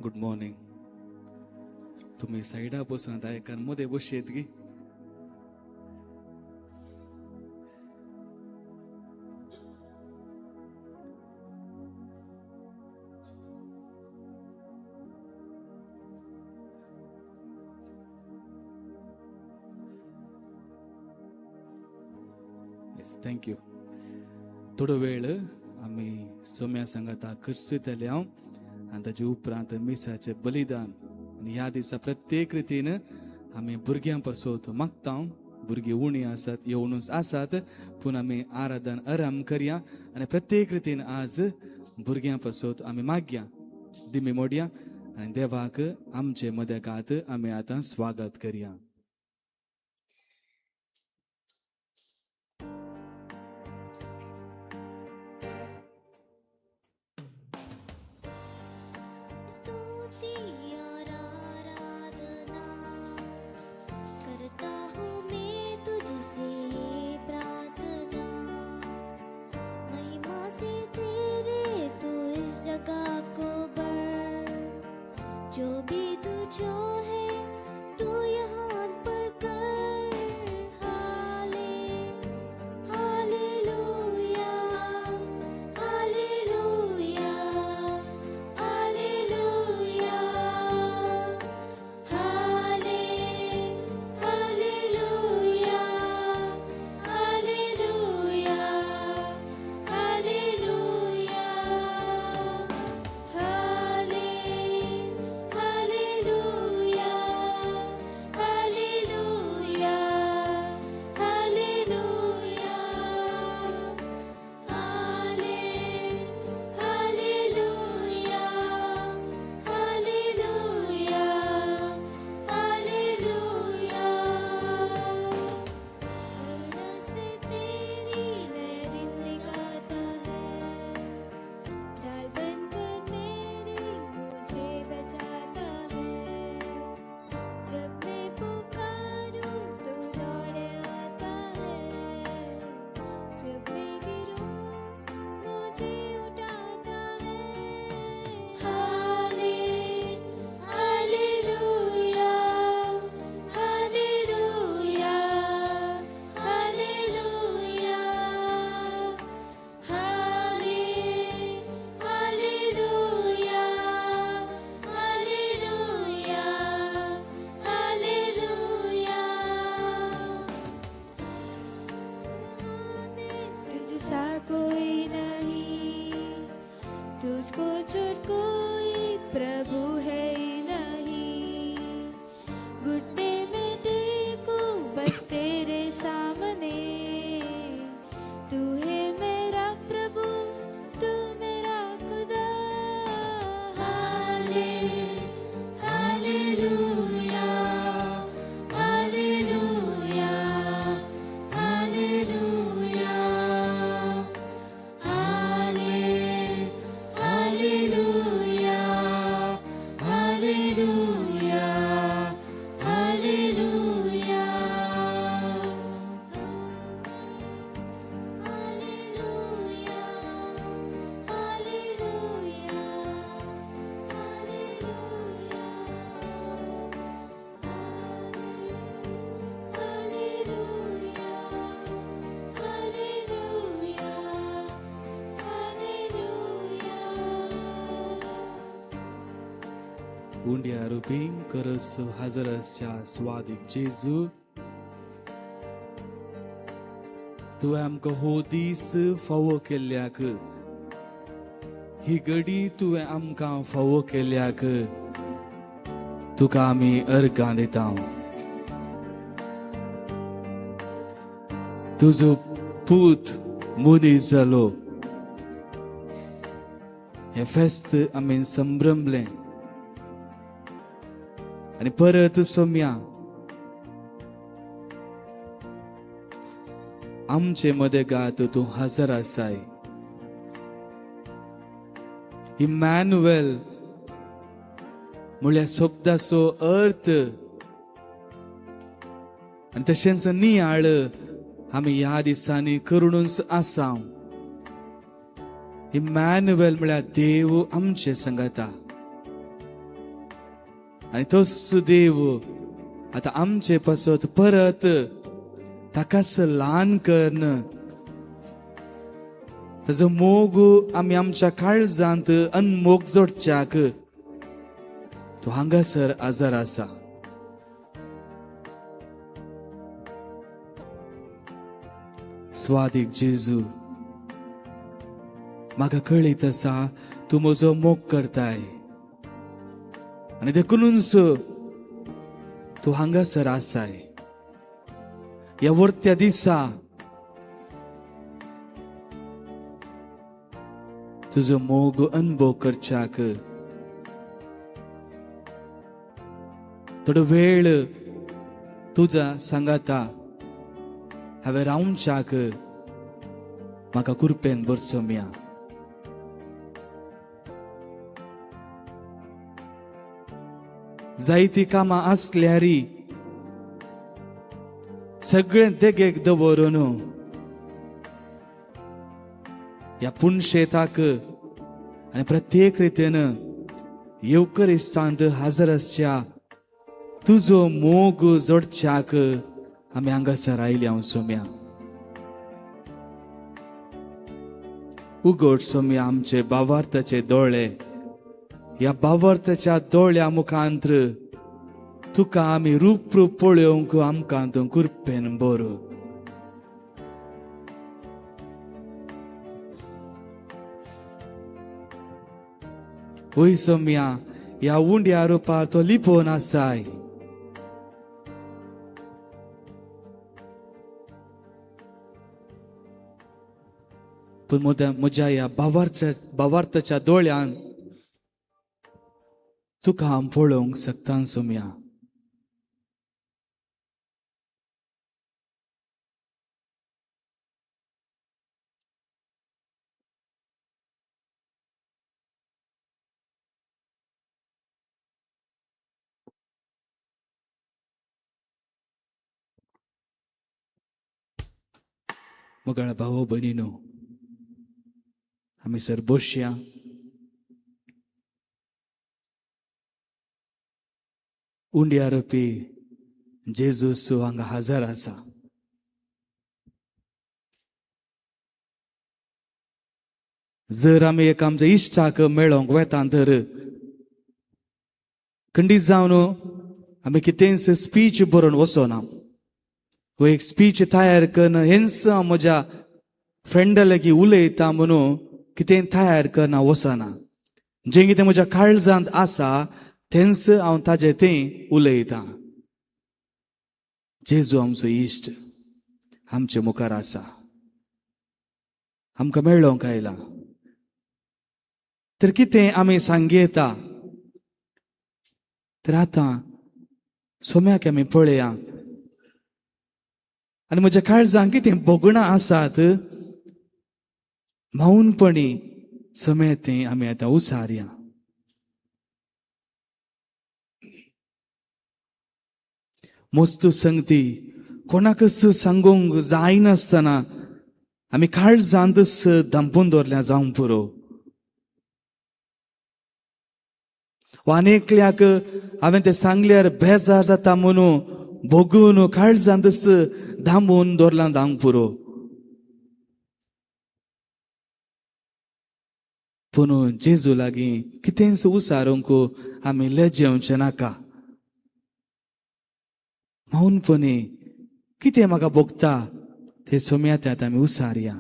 Good morning. तुम्ही साईडा बसून आता एकांमध्ये बशी येत की येस थँक्यू. थोडो वेळ आम्ही सोम्या सांगाता करसूतले हांव आनी ताचे उपरांत मिसाचे बलिदान आनी ह्या दिसा प्रत्येक रितीन आमी भुरग्यां पासून मागता भुरगीं उणी आसात येवनूच आसात पूण आमी आराधन आराम करया आनी प्रत्येक रितीन आज भुरग्यां पासून आमी मागया दिमी मोडया आनी देवाक आमचे मदकात आमी आतां स्वागत करया. स्तुति और आराधना करता हूँ मैं तुझसे ये प्रार्थना, महिमा से तेरे तू इस जगह को बढ़, जो भी तू चाहे तू यहाँ पर कर. Hallelujah, hallelujah, hallelujah, hallelujah, hallelujah, hallelujah, hallelujah, तुझसा कोई नहीं, तुझको छोड़ कोई प्रभु है ही नहीं. घुटने में देखो बस तेरे सामने, तू है मेरा प्रभु, तू मेरा खुदा. Hallelujah, hallelujah, hallelujah, hallelujah, hallelujah, hallelujah, hallelujah, hallelujah, उंड्या रुपीं करस हजरसच्या स्वादीक जेजू तुवें आमकां हो दीस फावो केल्ल्याक ही घडी तुवें आमकां फावो केल्ल्याक तुका आमी अर्गां दिता. तुजो पूत मनीस जालो हे फेस्त आमी संभ्रमलें आनी परत सोम्या आमचे मदेगात तूं हजर आसाय. इमॅन्युएल म्हळ्यार शब्दाचो अर्थ आनी तशेंच नियाळ आमी ह्या दिसांनी करूनच आसा. इमॅन्युएल म्हळ्यार देव आमचे संगता. आणि तोच देव आता आमचे पासत परत ताकाच ल्हान करण ताजो मोग आमी आमच्या काळजांत अनमोग जोडच्याक तो हांगासर आजार आसा. स्वादीक जेजू, म्हाका कळीत आसा तूं म्हजो मोग करताय आनी देखूनच तूं हांगासर आसाय. ह्या वर्त्या दिसा तुजो मोग अनुभव करच्याक थोडो वेळ तुझा सांगाता हांवें रावच्याक म्हाका कृपेन बरसोम्या. जायतीं कामां आसल्यारी सगळें देगेक दवरून ह्या पुणशेताक आनी प्रत्येक रितीन येवकरिस्तांत हाजर आसच्या तुजो मोग जोडच्याक आमी हांगासर आयल्या सोम्या. उगड सोम्या आमचे भावार्थाचे दोळे. ह्या भावार्थाच्या दोळ्या मुखांत्र तुका आमी रूप पळोवंक आमकां तूं कृपेन बर. वय सोम्या ह्या उंड्या रुपार तो लिपोवन आसाय. पण म्हज्या ह्या भावार्थाच्या दोळ्यान तुका हांव पळोवंक शकता सोम्या. मोगळा भावो भयणीनो, आमी सर बसया. उंड्या रुपी जेजूस हांगा हजर आसा. जर आमी एक आमच्या इश्टाक मेळोंक वेता तर खंडीत जावन आमी कितेंच स्पीच बरोवन वचोना. वो एक स्पीच तयार करन हेंच हांव म्हज्या फ्रेंडा लागीं उलयता म्हणून कितें तयार करना वचना. जें कितें म्हज्या काळजांत आसा तेंच हांव ताजें तें उलयतां. जेजू आमचो इश्ट आमचे मुखार आसा, आमकां मेळोंक आयला. तर कितें आमी सांगी येता तर आतां सोम्याक आमी पळया आनी म्हज्या काळजांत कितें भोगणां आसात मौनपणी सोम्या तें आमी आतां उसारया. मस्तू संगती कोणाकच सांगूंक जायनासतना आमी काळजांतच धांपून दवरल्या जावं पुरो. अनेकल्याक हांवें तें सांगल्यार बेजार जाता म्हणून भोगून काळजांतच धांबून दवरलां जावं पुरो. पूण जेजू लागीं कितेंच उसारूंक आमी लजेवचें नाका. मौनपणी कितें म्हाका भोगता तें सोम्या त्यात आमी उसारया.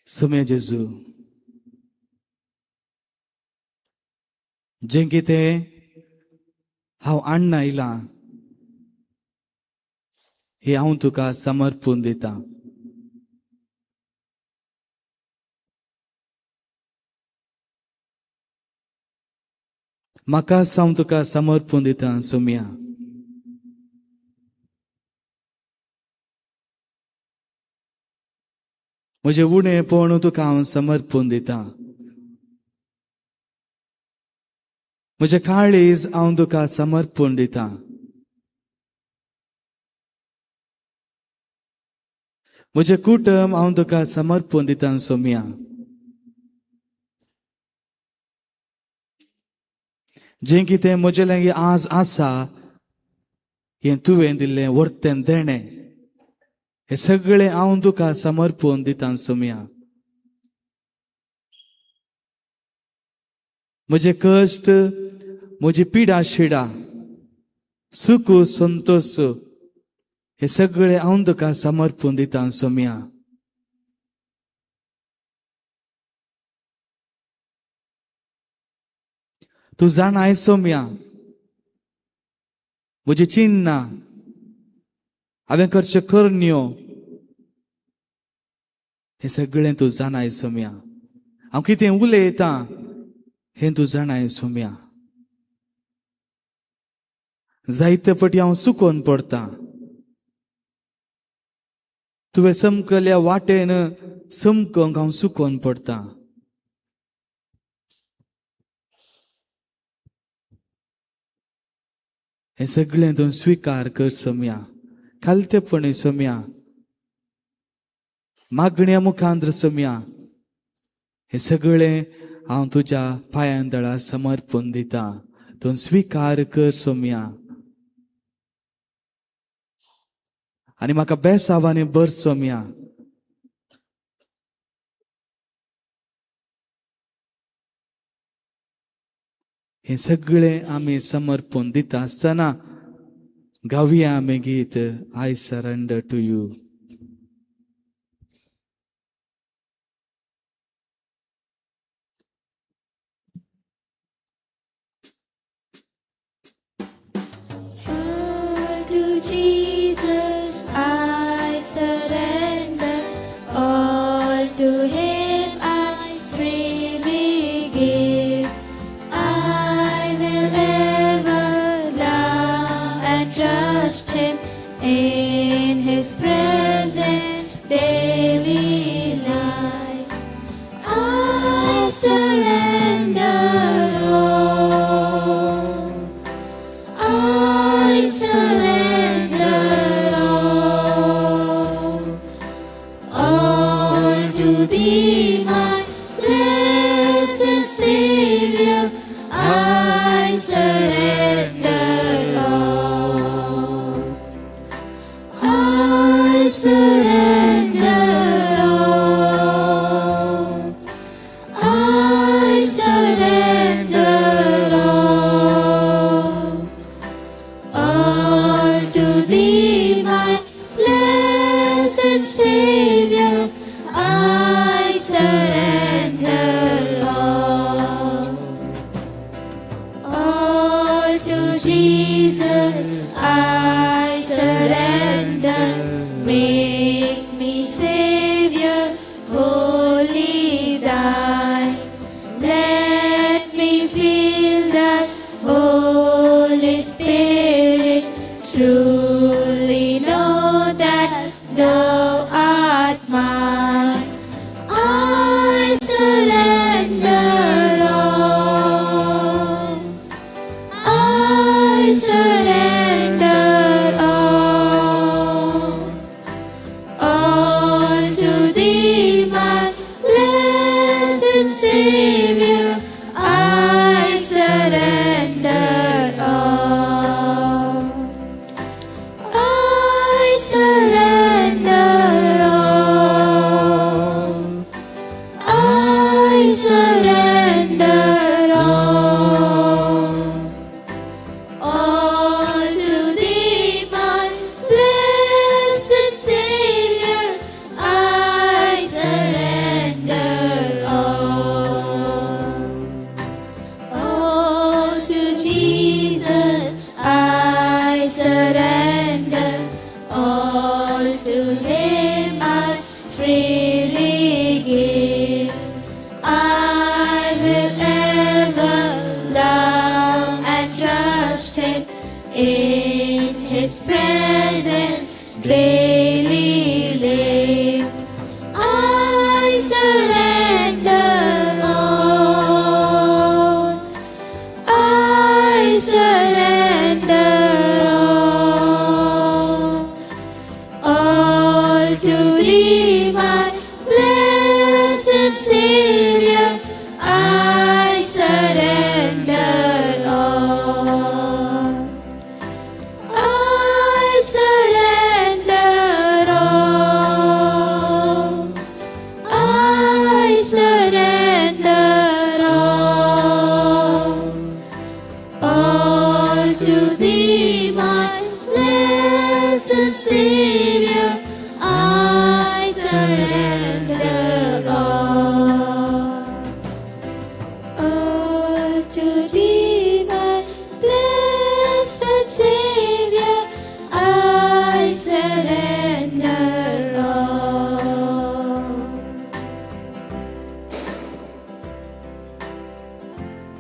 सोम्या जेजू, जें कितें हांव आणना आयलां हें हांव तुका समर्पून दितां. म्हाकाच हांव तुका समर्पून दितां सोम्या. म्हजें उणेपण तुका हांव समर्पून दितां. म्हजें काळीज हांव तुका समर्पूण दितां. म्हजें कुटुंब हांव तुका समर्पूण दितां सोम्या. जें कितें म्हजे लागीं आज आसा हें तुवें दिल्लें वर्तें देणें हें सगळें हांव तुका समर्पूण दितां सोम्या. म्हजे कश्ट, म्हजी पिडा शिडा, सुख संतोष हे सगळें हांव तुका समर्पूण दितां सोम्या. तूं जाणाय सोम्या, म्हजी चिन्नां हांवें करच्यो करण्यो हें सगळें तूं जाणाय सोम्या. हांव कितें उलयतां हें तूं जाणाय सोम्या. जायते फावटी हांव चुकोवन पडटां. तुवें समकल्या वाटेन समकोंक हांव चुकोवन पडटां. हें सगळें तूं स्विकार कर सोम्या. कालतेपणी सोम्या, मागण्या मुखांतर सोम्या, हें सगळें हांव तुज्या पांयां तळा समर्पूण दितां. तूं स्विकार कर सोम्या. आनी म्हाका बेसावांनी भर सोम्या. हें सगळें आमी समर्पूण दिता आसतना गावया आमी गीत I surrender to you. All to Jesus I surrender, all to Him I freely give. I will ever love and trust Him in His presence daily life. I surrender all. I surrender all to Thee, my blessed Savior. I surrender all. I surrender all. I surrender all to Thee, my blessed Savior. I surrender.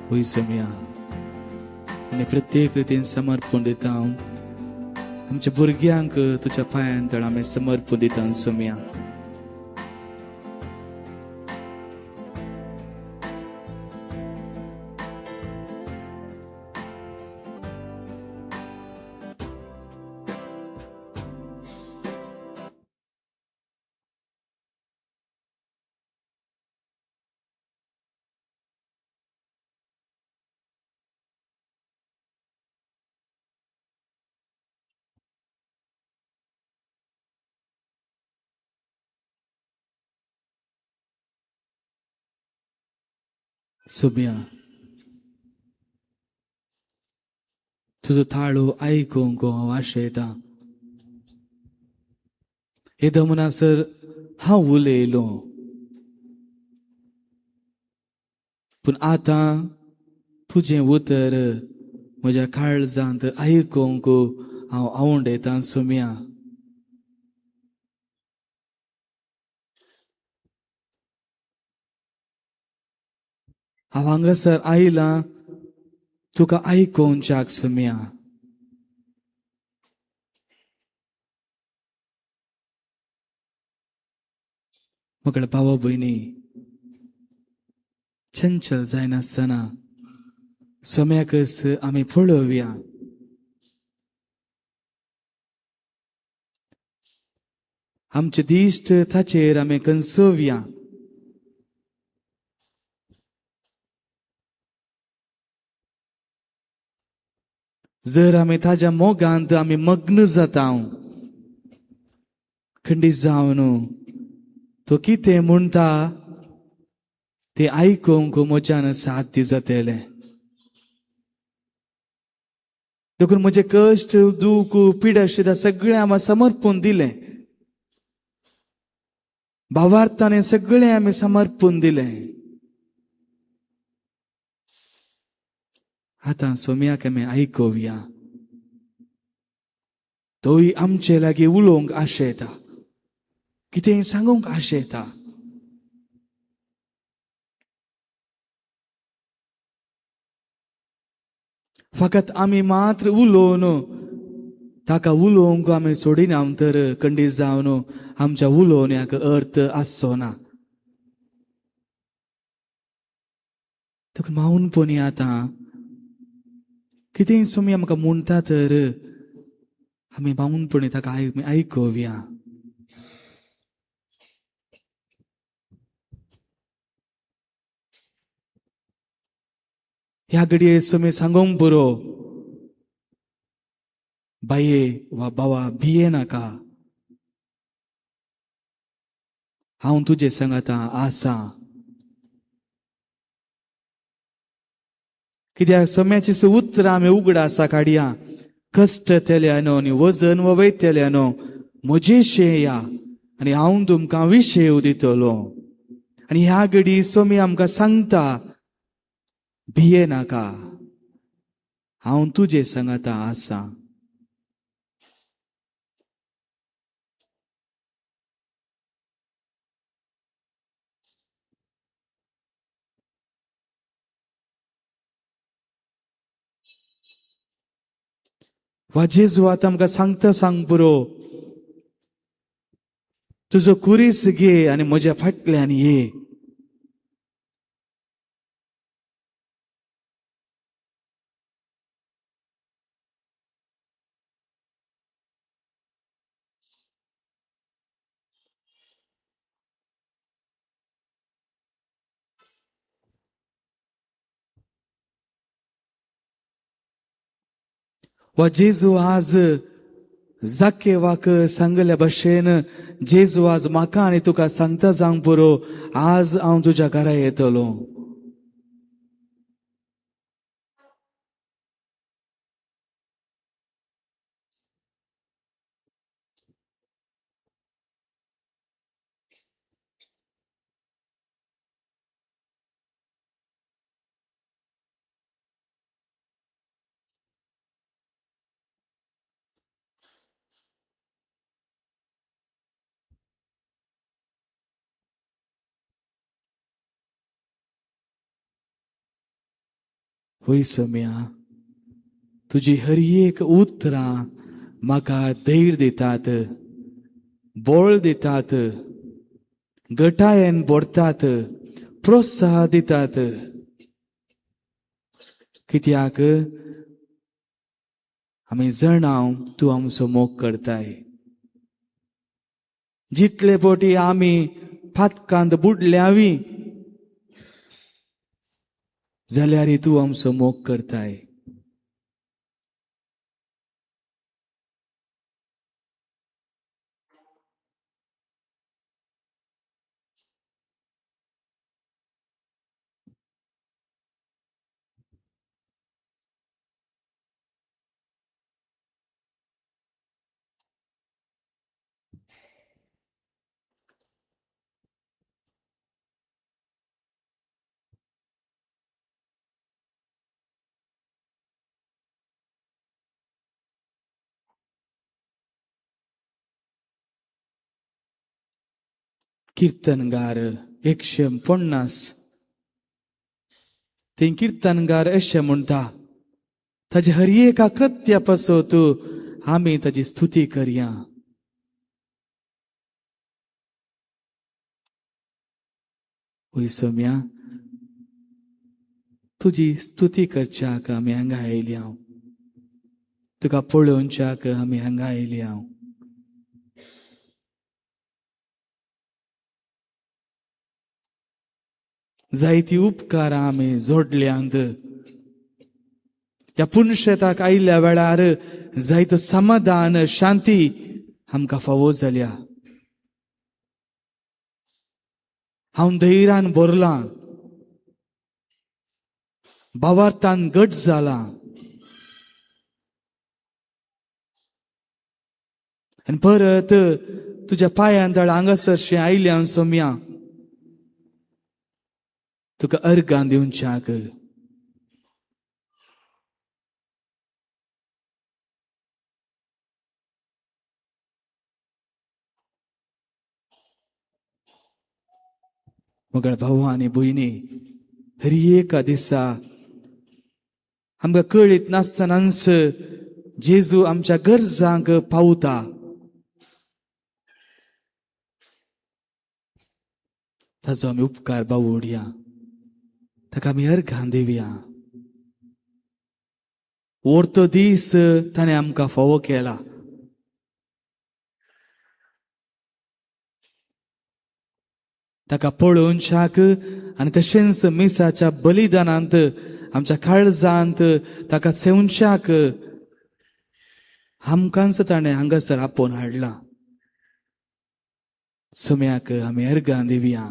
होय सोम्या आनी प्रत्येक रितीन समर्पण दिता आमच्या भुरग्यांक तुज्या पांयां तळ आमी समर्पण दिता सोम्या. सोम्या तुजो थाळो आयकूंक हांव आशयता. हे दमनासर हांव उलयलो पूण आतां तुजें उतर म्हज्या काळजांत आयकूंक हांव आवंडयता सोम्या. हांव हांगासर आयलां तुका आयकोवच्याक सोम्या. म्हगेल भावा भयणी, चंचल जायनासतना सोम्याकच आमी पळोवया. आमचे दिश्ट ताचेर आमी कंसोवया. जर आमी ताज्या मोगांत आमी मग्न जाता खंडीत जावन तो कितें म्हणटा ते आयकूंक म्हज्यान साध्य जातलें. देखून म्हजे कश्ट दूख पिडा सगळें आमी समर्पण दिलें. भावार्थाने सगळें आमी समर्पण दिलें. आतां सोम्याक आमी आयकोवया. तोय आमचे लागीं उलोवंक आशयता, कितेंय सांगूंक आशयता. फकत आमी मात्र उलोवन ताका उलोवंक आमी सोडिना तर खंडीत जावन आमच्या उलोवण्याक अर्थ आसचो ना. ताका मावनपणी आतां कितेंय सोम्या म्हाका म्हणटा तर आमी मावनपणी ताका आयकोवया. ह्या घडये सोमे सांगोंक पुरो, बाये वा बावा भिये नाका. हांव तुजे सांगाता आसा. कित्याक सोम्याची उतरां आमी उगडासा काडया. कश्ट तेल्यानो आनी वजन वयतल्यानो म्हजेशें या आनी हांव तुमकां विशेव दितलो. आनी ह्या घडी सोमी आमकां सांगता, भिये नाका, हांव तुजे सांगाता आसा. वा जेजू आतां आमकां सांगता सांग पुरो, तुजो कुरीस घे आनी म्हज्या फाटल्यान ये. वा जेजू आज जाकेवाक सांगल्या भाशेन जेजू आज म्हाका आनी तुका सांगता सांग पुरो, आज हांव तुज्या घरा येतलो. होय सोम्या, तुझी हर एक उतरां म्हाका धैर्य दितात, बळ दितात, घटायेन भरतात, प्रोत्साह दितात. कित्याक आमी जाणाव तूं आमचो मोग करताय. जितले पोटी आमी फातकांत बुडल्यावी जाल्यार तूं आमचो मोग करताय. कीर्तनगार 150 ते कीर्तनगार अशें म्हणटा, ताचे हर एका कृत्या पासत आमी ताची स्तुती करया. वय सोम्या, तुजी स्तुती करच्याक आमी हांगा आयल्या, तुका पळोवच्याक आमी हांगा आयल्या. जायती उपकारां आमी जोडल्यांत. ह्या पुणशेताक आयिल्ल्या वेळार जायतो समाधान, शांती आमकां फावो जाल्या. हांव धैर्यान भरलां, भावार्थान घट जाला. आनी परत तुज्या पांयांतळ हांगासरशें आयल्या सोम्या, तुका अर्गां दिवच्याक. मोगळ भाऊ आनी भयणी, हर एका दिसा आमकां कळीत नासतनाच जेजू आमच्या गरजांक पावता. ताचो आमी उपकार बावोवया, ताका आमी अर्घां दिवया. ओर्तो दीस ताणें आमकां फावो केला. ताका पळोवच्याक आनी तशेंच मिसाच्या बलिदानांत आमच्या काळजांत ताका सेवच्याक आमकांच ताणें हांगासर आपोवन हाडला. सोम्याक आमी अर्घां दिवया.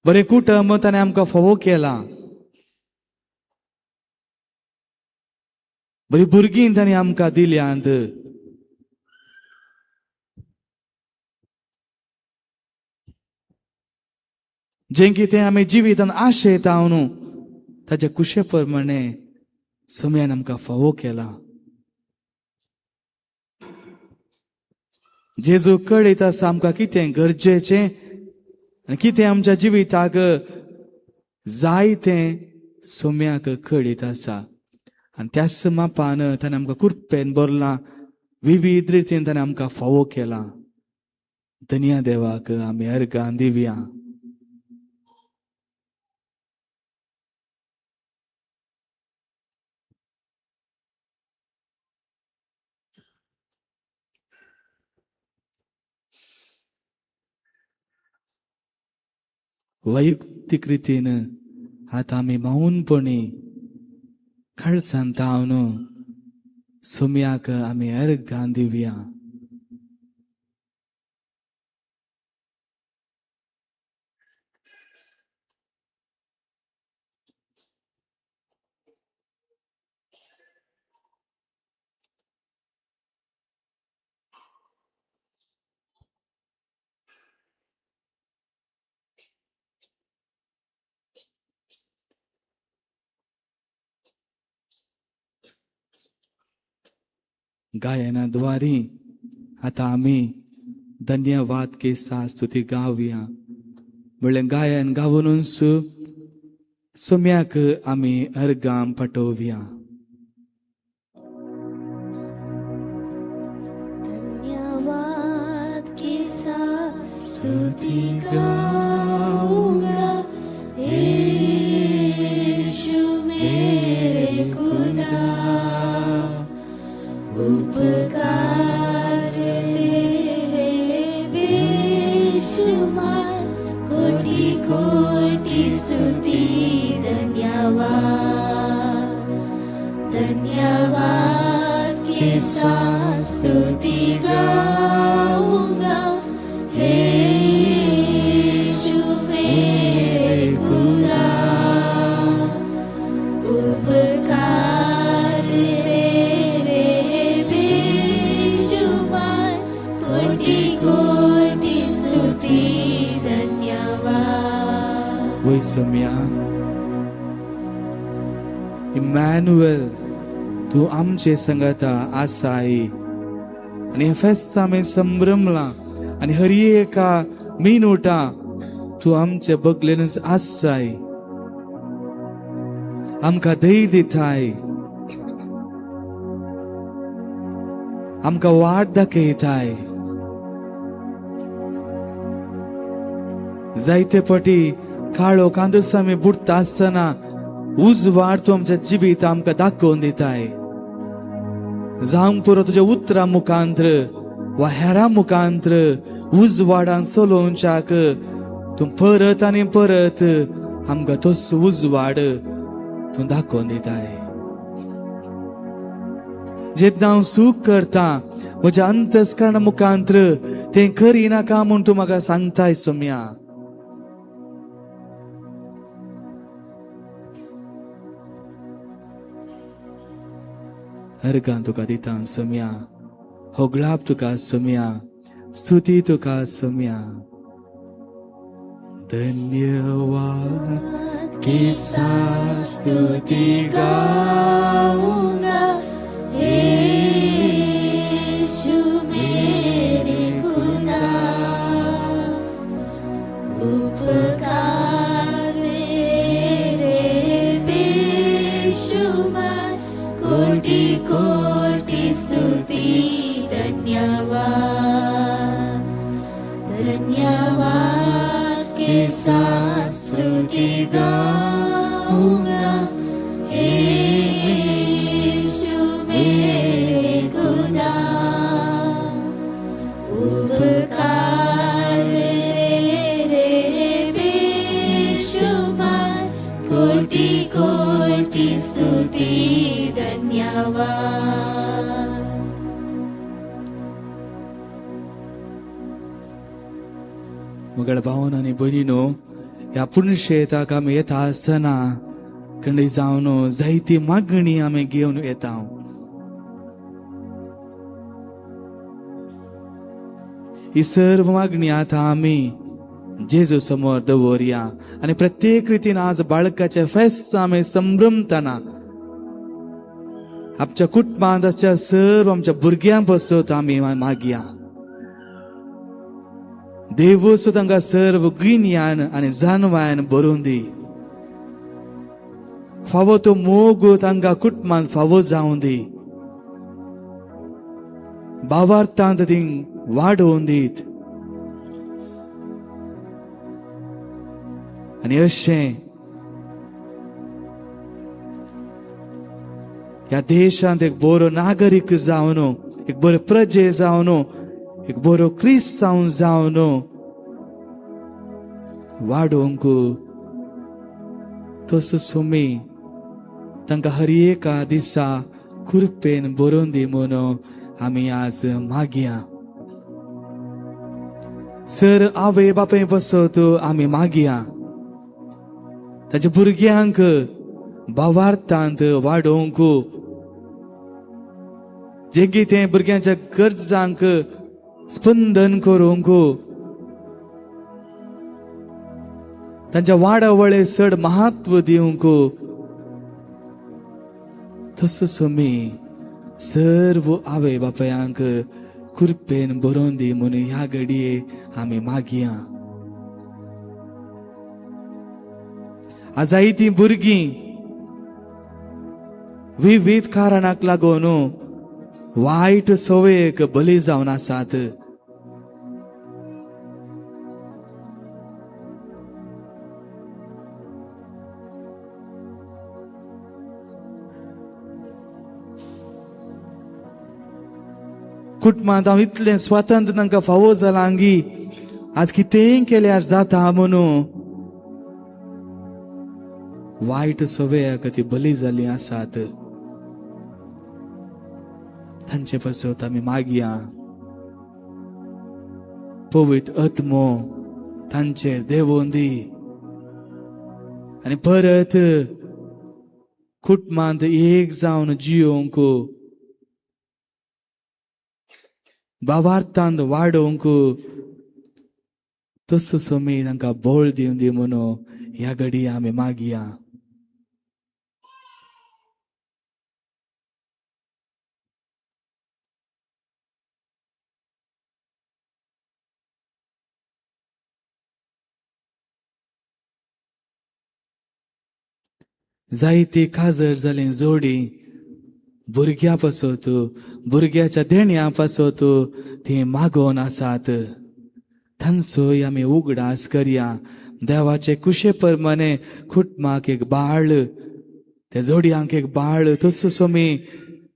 बरें कुटुंब ताणें आमकां फावो केला. बरी भुरगीं ताणें आमकां दिल्यांत. जें कितें आमी जिवितांत आशेता न्हू, ताचे कुशे प्रमाणे सोम्यान आमकां फावो केला. जेजू कळीत आसा आमकां कितें गरजेचें आनी कितें आमच्या जिविताक जाय तें सोम्याक कळीत आसा. आनी त्याच मापान ताणें आमकां कृपेन भरलां. विविध रितीन ताणें आमकां फावो केला. धन्य देवाक आमी अर्घां दिवया. वैयक्तीक रितीन आतां आमी मौनपणी काळजांत तावन सोम्याक आमी अर्घां दिवया. गायनाद्वारे आतां आमी धन्यवाद के साथ स्तुती गावया. म्हणल्यार गायन गावूनच सोम्याक आमी अर्गाम पटोवया. धन्यवाद के साथ स्तुति गाऊंगा, यीशु मेरे खुदा, उपकार तेरे बेशुमार, कोटि कोटि स्तुति धन्यवाद. धन्यवाद के साथ स्तुति गाऊंगा, हे यीशु मेरे खुदा, उपकार तेरे बेशुमार, कोटि कोटि स्तुति धन्यवाद. वै सोम्या, इमॅन्युएल तू आमचे संगत आसाय आणि फेस्त आमी संभ्रमला आणि हर एका मिनूटा तू आमचे बगलेनच आसाय, आमकां धैर्य दिताय, आमकां वाट दाखयताय. जायते फावटी काळो कांदस आमी बुडटा आसतना उजवाड तू आमच्या जिबीत आमकां दाखोवन दिताय. जावंक पुरो तुज्या उतरां मुखांतर वा हेरां मुखांतर उजवाडान चलोवच्याक तू परत आनी परत आमकां तोच उजवाड तू दाखोवन दिताय. जेन्ना हांव सूख करता म्हज्या अंतस्करणा मुखांतर तें करिनाका म्हूण तूं म्हाका सांगताय सोम्या. अर्गां तुका दिता सोम्या, होगळाप तुका सोम्या, स्तुती तुका सोम्या. धन्यवाद के साथ स्तुति गाऊंगा, हे यीशु मेरे खुदा, उपकार तेरे बेशुमार, कोटि कोटि स्तुति धन्यवाद. धन्यवाद के साथ स्तुति गाऊंगा, हे यीशु मेरे खुदा, उपकार तेरे बेशुमार, कोटि कोटि स्तुति धन्यवाद. मगळ भावन आणि भयणीनो, ह्या पुण्यशेताक आमी येता आसतना कंडे जावन जायती मागणी आमी घेवन येता. ही सर्व मागणी आता आमी जेजू समोर दवरया आणि प्रत्येक रितीन आज बाळकाचे फेस्त आमी संभ्रमतना आमच्या कुटुंबांत आसच्या सर्व आमच्या भुरग्यां बसत आमी मागया. देव तांकां सर्व गिन्यान आणि जानवान भरून दी. फावो तो मोग तांकां कुटुंबांत फावो जावं दी. भावार्थांत थिंग वाडोवन दीत. आणि अशें ह्या देशांत एक बरो नागरीक जावन, एक बरो प्रजे जावन, एक बरो क्रिस्तांव जावन वाडोवंक तसो सोमी तांकां हर एका दिसा कृपेन बरोवन दी म्हणून आमी आज मागया. सर आवय बापाय बसत आमी मागया. ताच्या भुरग्यांक भावार्थांत वाडोवंक, जे कितें भुरग्यांच्या गरजांक स्पंदन करूंक, तांच्या वाडावळे चड महत्व दिवंक तसो सोमी सर्व आवय बापायांक कृपेन बरोवन दी म्हणून ह्या घडये आमी मागया. आजाई ती भुरगीं विविध कारणाक लागून वाईट सवयेक बली जावन आसात. कुटुंबांत हांव इतलें स्वातंत्र्य तांकां फावो जालां की आज कितेंय केल्यार जाता म्हणून वाईट सवयाक ती बली जाल्ली आसात. तांचे पासत आमी मागया पवित्र आत्मो तांचेर देवून दी आनी परत कुटुंबांत एक जावन जियोंक भावार्थांत वाडोवंक तसो सोमी तांकां बळ दिवन दी म्हणून ह्या घडी आमी मागया. जायती काजर जाली जोडी भुरग्यां पासत भुरग्याच्या देण्या पासत ती मागोवन आसात. तांचोय आमी उगडास करया. देवाचे कुशे प्रमाणे कुटुंबाक एक बाळ त्या जोडयांक एक बाळ तसो सोमी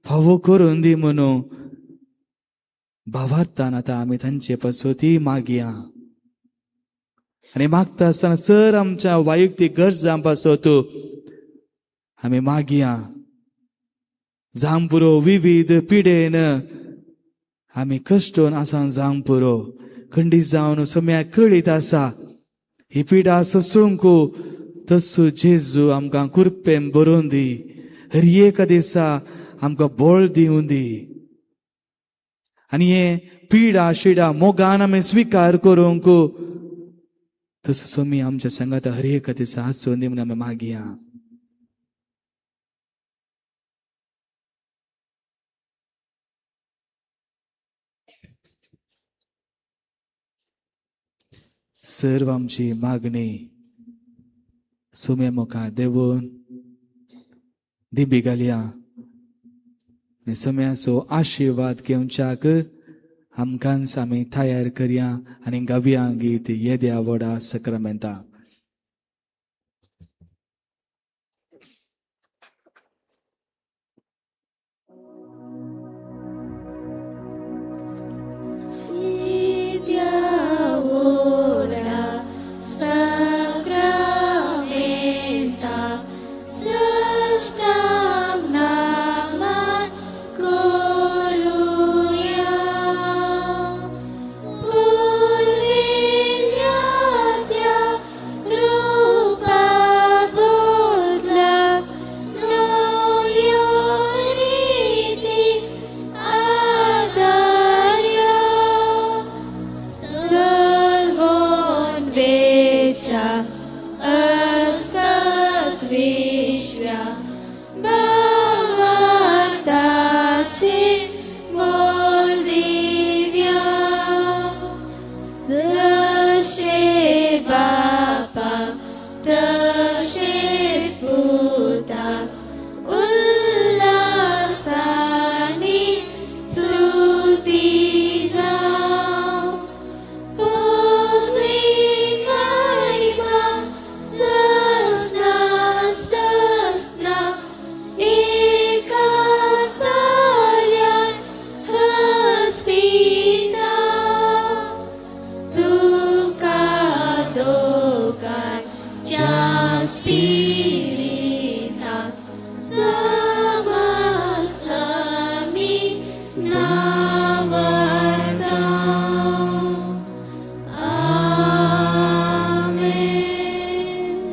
फावो करून दी म्हणून भावार्थान आतां आमी तांचे पासत मागया. आनी मागता आसतना सर आमच्या वैयक्तीक गरजां पासत आमी मागया. जावं पुरो विविध पिडेन आमी कश्टोन आसा जावं पुरो खंडीत जावन सोम्याक कळीत आसा ही पिडा सोसूंक तसो जेजू आमकां कृपेन बरोवन दी. हर एका दिसा आमकां बळ दिवन दी आनी हे पिडा शिडा मोगान आमी स्विकार करूंक तसो सोमी आमच्या संगात हर एका दिसा आसून दी म्हणून आमी मागया. सर्व आमची मागणी सोम्या मुखार देवून दिबी घालया आनी सोम्याचो आशिर्वाद घेवच्याक आमकांच आमी तयार करया आनी गावया गीत येद्या व्हडा सक्रामेंता.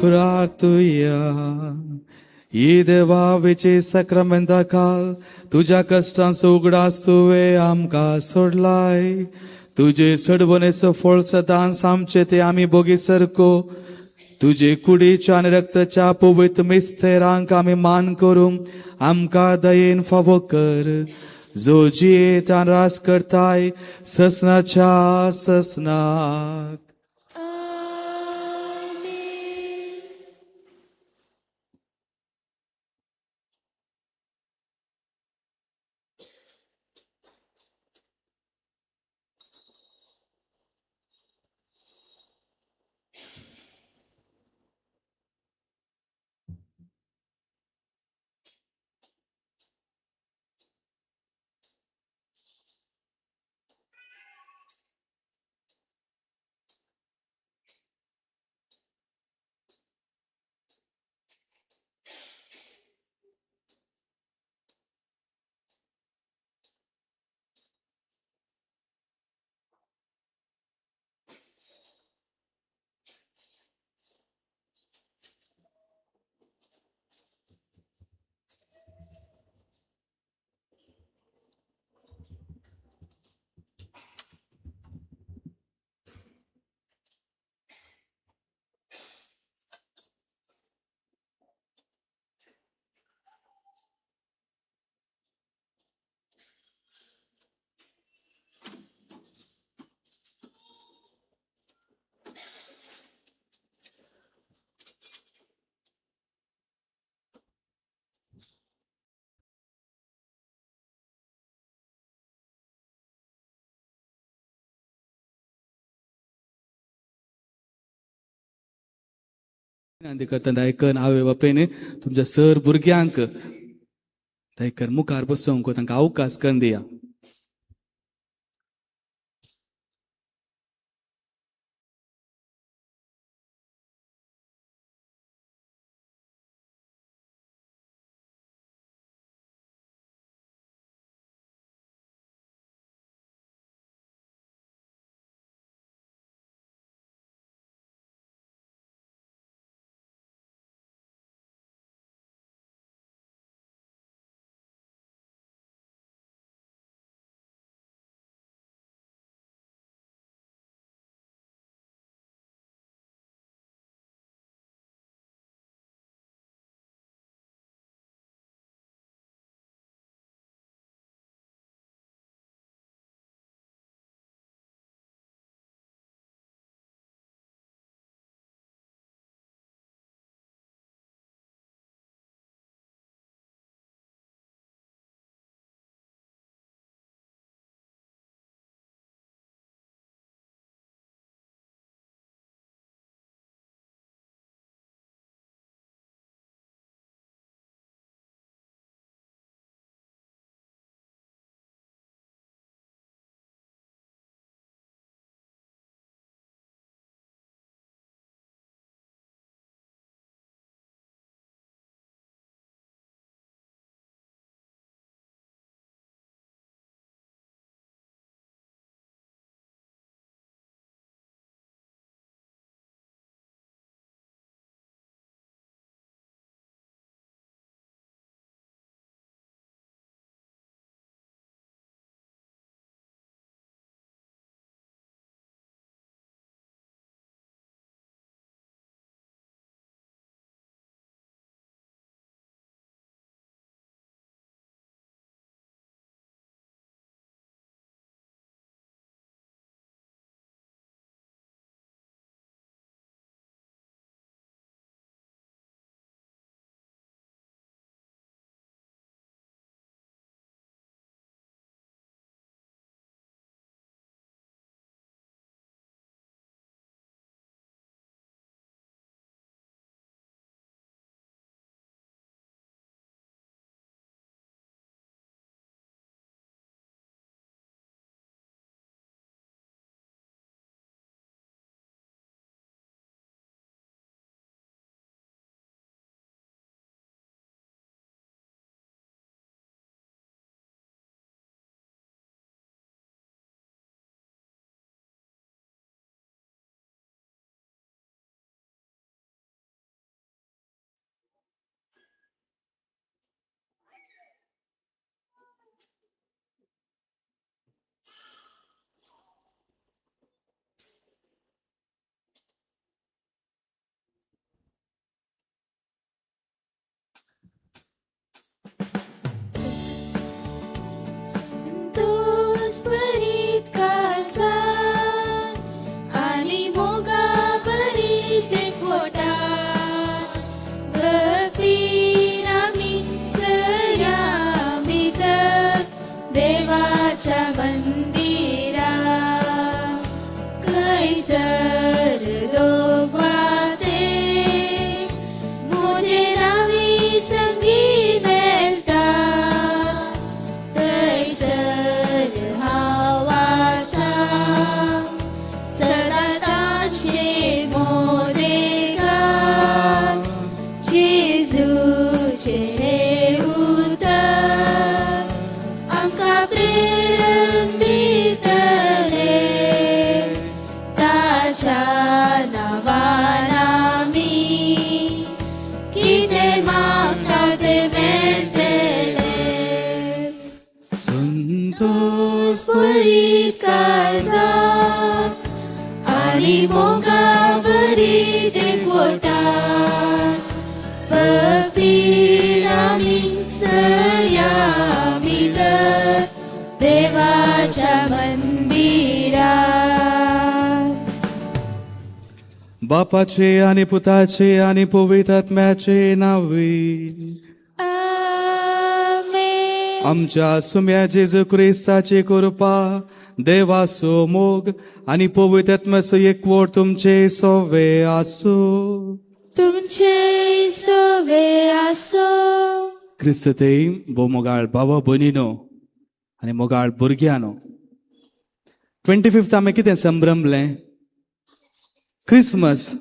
प्रार्थूया. ये देवा विचे सक्रामेंता काल तुझ्या कष्टांचो उगडास तुवें आमकां सोडलाय. तुझे सडवणेचो फळ सदांच आमचे ते आमी बोगी सरको. तुझे कुडीच्या आनी रक्ताच्या पवित्र मिस्तेरांक आमी मान करूं आमकां दयेन फावो कर. जो जियेत आनी रास करताय ससनाच्या ससनाक. विनंती करता दायकन आवय बापेन तुमच्या सर भुरग्यांक दायकन मुखार बसोवंक तांकां अवकाश करून दिया. त्वरित काळजा आणि मोगाबरीत एकवटात भक्तीन आम्ही संयमित देवाच्या मंदिरात कैसर दोघवाते मुझे नावी संगी मेलता तैसर हावासा सदातांचे मोदेगार जेजूचे हे उतर आमका प्रेम दितले ताच्या नावान आमी कितें मागता तें मेळटलें. संतोष त्वरित काळजात आणि मोगाबरीत एकवटात भक्तीन आमी संयमित देवाच्या मंदिरात. बापाचे आणि पुताचे आणि पवित्र आत्म्याचे नावे आमेन. आमच्या सुम्या जेजू ख्रिस्ताची कृपा देवाचो मोग आणि पवित्र आत्म्याचो एकवट तुमचे सवे आसो. तुमचे सोवे आसो. क्रिस्त ते बो मोगाळ भावा भयणीनो आनी मोगाळ भुरग्यानो, 25 आमी कितें संभ्रमलें? क्रिसमस,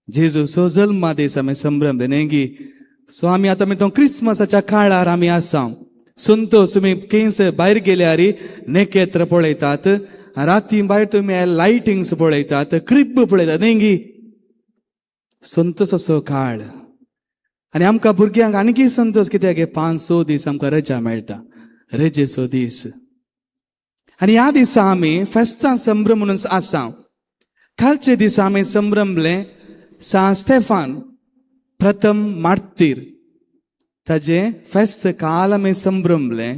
जेजूचो जल्मा दीस आमी संभ्रमले न्ही गी. सो आमी आतां तो क्रिसमसाच्या काळार आमी आसा. संतोष तुमी खंयसर भायर गेल्यार नेकेत्र पळयतात, राती भायर तुमी लायटिंग्स पळयतात, क्रिब पळयतात न्ही गी. संतोषाचो काळ. आनी आमकां भुरग्यांक आनीक संतोष कित्याक 5-6 दीस आमकां रजा मेळटा, रजेचो दीस. आनी ह्या दिसा आमी फेस्तां संभ्रम म्हणून आसा. कालचे दिसा आमी संभ्रमले सा स्टेफान प्रथम मार्तीर, ताजे फेस्त काल आमी संभ्रमले.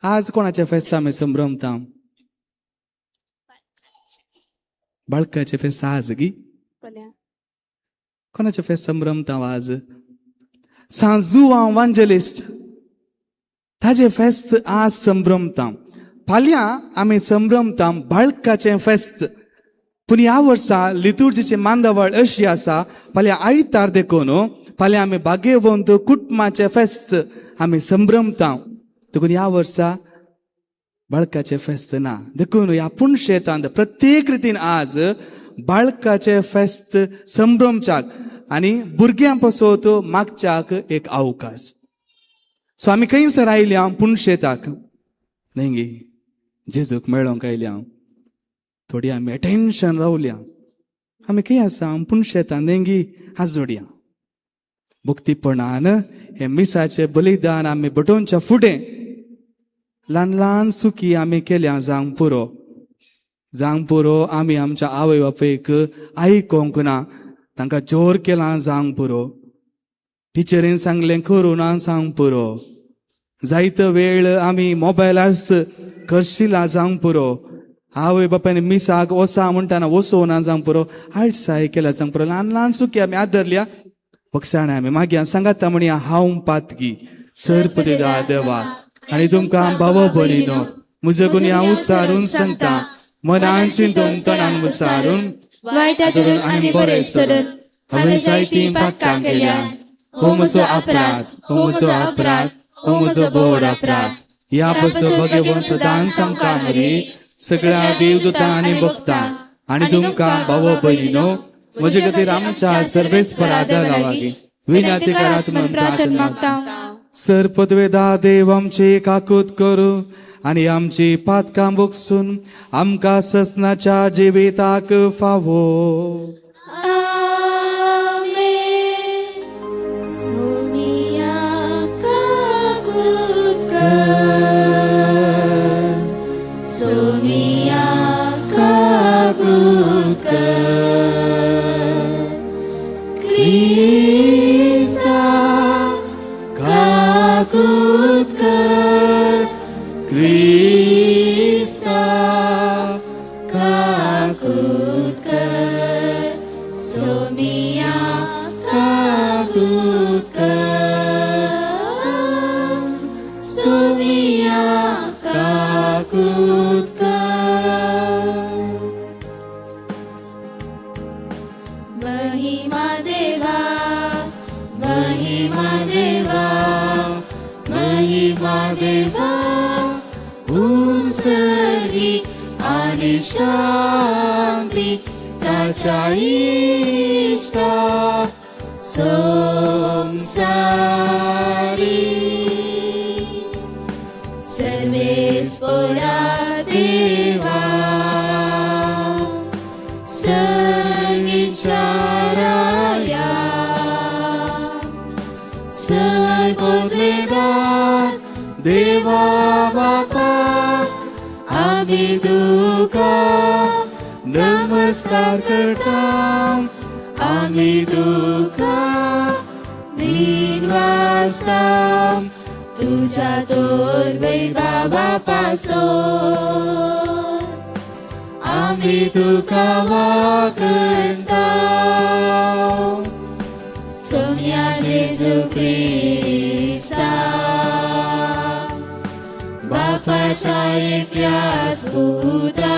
आज कोणाचे फेस्त आमी संभ्रमता? बाळकाचे फेस्त आज गी. कोणाचे फेस्त संभ्रमता आज? सा जुआंव इवांजेलिस्ट, ताजे फेस्त आज संभ्रमता. फाल्यां आमी संभ्रमता बाळकाचे फेस्त. पूण ह्या वर्सा लितुर्जीची मांदावळ अशी आसा, फाल्यां आयतार देखून फाल्यां आमी भाग्यवंत कुटुंबाचे फेस्त आमी संभ्रमता. देखून ह्या वर्सा बाळकाचे फेस्त ना. देखून ह्या पुणशेतांत प्रत्येक रितीन आज बाळकाचे फेस्त संभ्रमच्याक आनी भुरग्यां पासत मागच्याक एक अवकाश. सो आमी खंयसर आयल्या पुणशेताक न्ही गे, जेजूक मेळोंक आयल्या. थोडी आमी अटेन्शन रावल्या. आमी खंय आसा? पुणशेतान न्ही गी, आजोड्या. भक्तीपणान हे मिसाचे बलिदान आमी बटोवच्या फुडें ल्हान ल्हान सुखी आमी केल्या जावंक पुरो. आमी आमच्या आवय बापेक आयकोंक ना, तांकां जोर केला जावंक पुरो. टिचरीन सांगलें करूं ना जावंक पुरो. जायतो वेळ आमी मोबायलार करशिला जावंक पुरो. आवय बापायन मिसाक वसा म्हणटाना वसोवना जावंक पुरो. आयटसाय केल्या जावंक पुरो. ल्हान ल्हान सुखी आमी आदरल्या. पक्षांनी आमी मागीर सांगाता म्हणया हांव पातगी सर्प दिला देवा. आनी तुमकां भाव भयणीनो, म्हजो गुन्हे हांव उसारून सांगता, मनान चिंतून तोंडान विचारून वायटातून आनी बरें सोडून हांवें जायतीं पातकां केल्या. हो म्हजो अपराध, हो म्हजो अपराध, हो म्हजो बोड अपराध. ह्या पासो भगवंत सदां सांगता मरी सगळ्या देवदूतां आनी भक्तां आनी तुमकां भाव भयणीनो, म्हजे खातीर आमच्या सर्वेस्पराधा लागीं विनंती करात म्हणून प्रार्थना मागता. सर्पद्वेदा देव आमची काकूत करू आनी आमची पातकां बगसून आमकां ससनाच्या जिविताक फावो. सोमिया काकूत कर, सोमिया काकूत कर. क्रिस्ता काकूत कर, क्रिस्ता काकूत कर. सोमिया काकूत कर, सोमिया काकूत कर. महिमा देवा, महिमा देवा, महिमा देवा. उंचली आनी शांती ताच्या इष्टा संसारी. सर्वेस्परा देवा संगीचाराया. सर्वोद्वेदार देवा बापा, आमी तुका नमस्कार करता. आमी तुका दिनवासता तुझ्या तोरवे बाबा पासोन. आमी तुका वाकणता. सोम्या जेजू क्रिस्ता, बापाच्या एकल्याच पुता.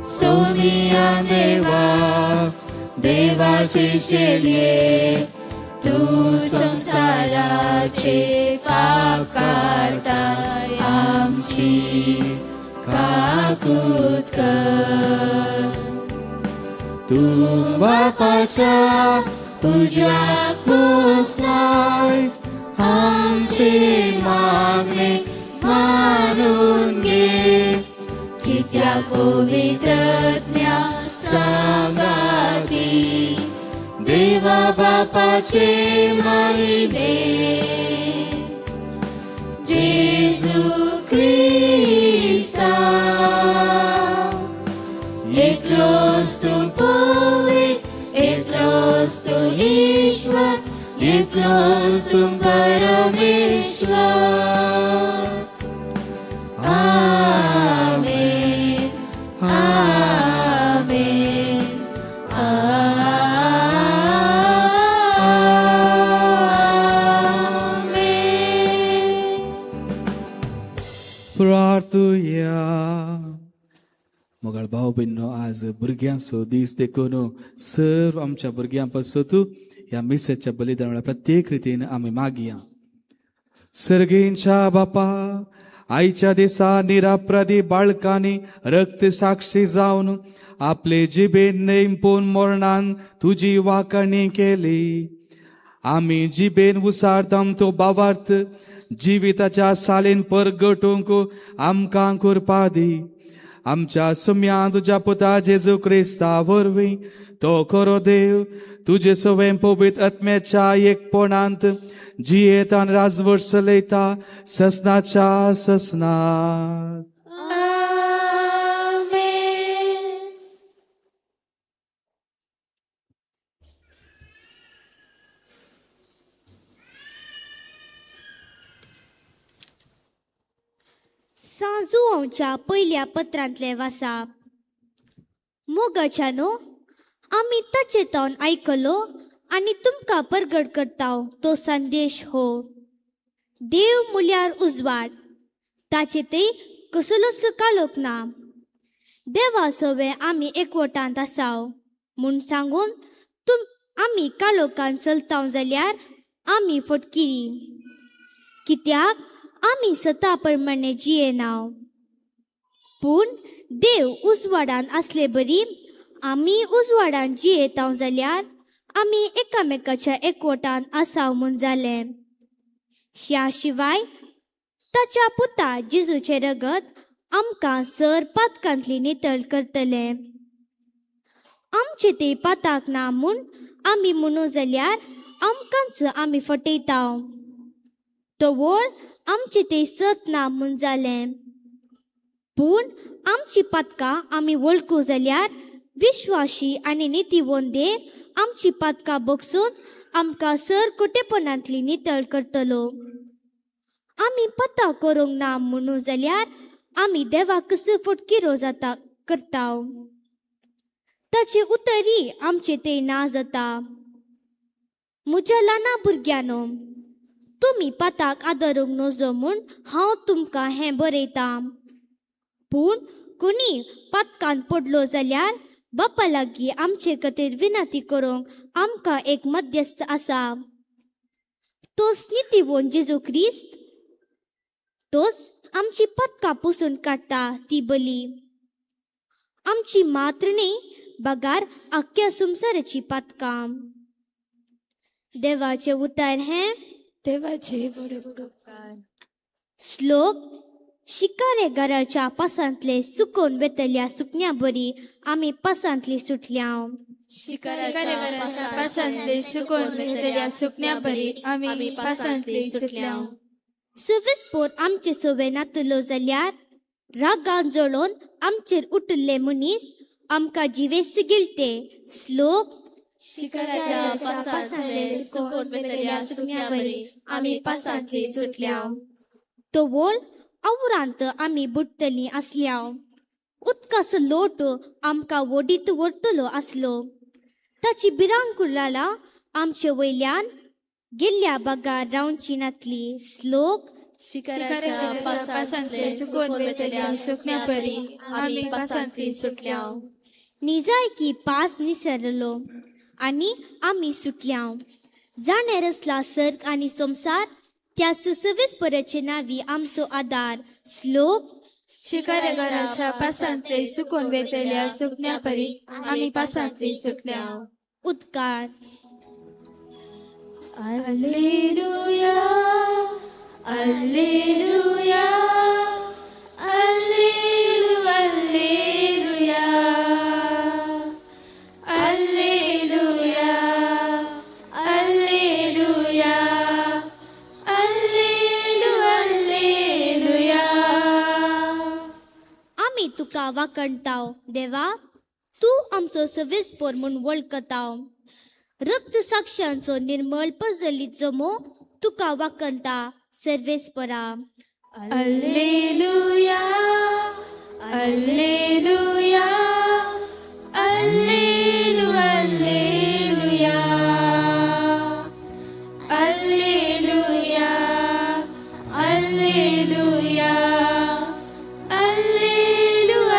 सोमिया देवा, देवाचे शेल्ये तू संसाराचे पाप काढताय आमची काकूत कर तू बापाच्या पूजाक पोचलाय आमचे मागणे मानून घे कित्याक पवित्रज्ञा सांगाती देवा बापाचे महिमे जेजू ख्रिस्ता एकलोच तू पवित्र एकलोच तू ईश्वर एकलोच तू परमेश्वर आमेन आमेन आमेन. प्रार्थूया. मोगाळ भाव बहिणो, आज भुरग्यांचो दीस देखून सर्व आमच्या भुरग्यां पासून ह्या मिसेसच्या बलिदानाला प्रत्येक रितीन आम्ही मागया. सर्गींच्या बापा, आईच्या दिसा निरापराधी बाळकांनी रक्त साक्षी जावन आपले जिबेन नेमपून मरणान तुझी वाकणी केली. आम्ही जिबेन उसारताम तो भावार्थ जिविताच्या सालेन परगटूंक आमकां कृपा दी. आमच्या सुम्या तुझ्या पुता जेजू क्रिस्ता वरवीं तो खरो देव तुझे सवय पवित्र आत्म्याच्या एकपणांत जियेत आनी राजवट चलयता ससनाच्या ससनात. आमेन. सांजुआंच्या पयल्या पत्रांतले वाचप. मोगाच्यानो, आमी ताचेतावन आयकलो आनी तुमकां परगट करताव तो संदेश हो. देव म्हळ्यार उजवाड, ताचे ते कसलोच काळोख ना. देवा सवे आमी एकवटांत आसाव म्हूण सांगून आमी काळोखान चलताव जाल्यार आमी फटकिरी. कित्याक आमी सता प्रमाणे जियेनाव. पूण देव उजवाडान असले बरी आमी उजवाडान जियेताव जाल्यार आमी एकामेकाच्या एकवटान आसाव म्हूण जालें. ह्या शिवाय ताच्या पुता जेजूचे रगत आमकां सर पातकांतली नितळ करतले. आमचे ते पाताक ना म्हूण आमी म्हणू जाल्यार आमकांच आमी फटयताव. तो वळ आमचे ते सत ना म्हूण जालें. पूण आमची पातकां आमी वळखू जाल्यार विश्वासी आनी नितीवंत देव आमची पातकां बगसून आमकां सर कुटेपणांतली नितळ करतलो. आमी पता करूंक ना म्हणू जाल्यार आमी देवाक कसो फटकिरो जाता करताव. ताचे उतरी आमचे ते ना जाता. म्हज्या ल्हाना भुरग्यानो, तुमी पाताक आदरूंक नजो म्हूण हांव तुमकां हें बरयतां. पूण कोणी पातकान पडलो जाल्यार बापा लागीं आमचे खातीर विनंती करूंक आमकां एक मध्यस्थ आसा. तोच नितीवंत जेजू ख्रिस्त. तोच आमची पातकां पुसून काडटा ती बली. आमची मात्र न्ही, बगार आख्ख्या संवसाराची पातकां. देवाचे उतर हें. देवाचे बडे उपकार. श्लोक. शिकारे घराच्या पासांतले सुकून वेतल्या सुकण्या बरी आमी पासांतली सुटल्या. शिकाऱ्याच्या पासांतले सुकून वेतल्या सुकण्या बरी आमी पासांतली सुटल्या. सविस्पोर आमचे सवे नातलो जाल्यार रागान जळोवन आमचेर उठले मनीस आमकां जिवे सिगिलते. श्लोक. शिकाऱ्याच्या पासांतले सुकून वेतल्या सुकण्या बरी आमी पासांतली सुटल्या. तो वळ आवरांत आमी बुडटली आसल्या. उदकाचो लोट आमकां वडीत व्हरतलो आसलो. ताची भिरांकुळाला आमचे वयल्यान गेल्ल्या बागार रावची नातली. श्लोक. शिकाऱ्याच्या पासांतले सुकून वेतल्या सुकण्या बरी आमी पासांतली सुटल्या. निजाय की पास निसरलो. आणि आम्ही सुटल्या. जाणेर असला सर्ग आणि संसार, त्या सवेस्पराचे नावी आमचो आदार. श्लोक. शिकारेगराच्या पासांतले सुकून वेतल्या सुकण्या परी आम्ही पासांतली सुटल्या. उद्गार. Alleluia, Alleluia, Alleluia, Alleluia, Alleluia, Alleluia, Alleluia. आम्ही तुका वाकणताव देवा, तू आमचो सवेस्पर म्हूण वळखताव. रक्त साक्षांचो निर्मळ पजलीचो मोग तुका वाकणता सर्वेस्परा. Alleluia, Alleluia, Alleluia, Alleluia, Alleluia, Alleluia,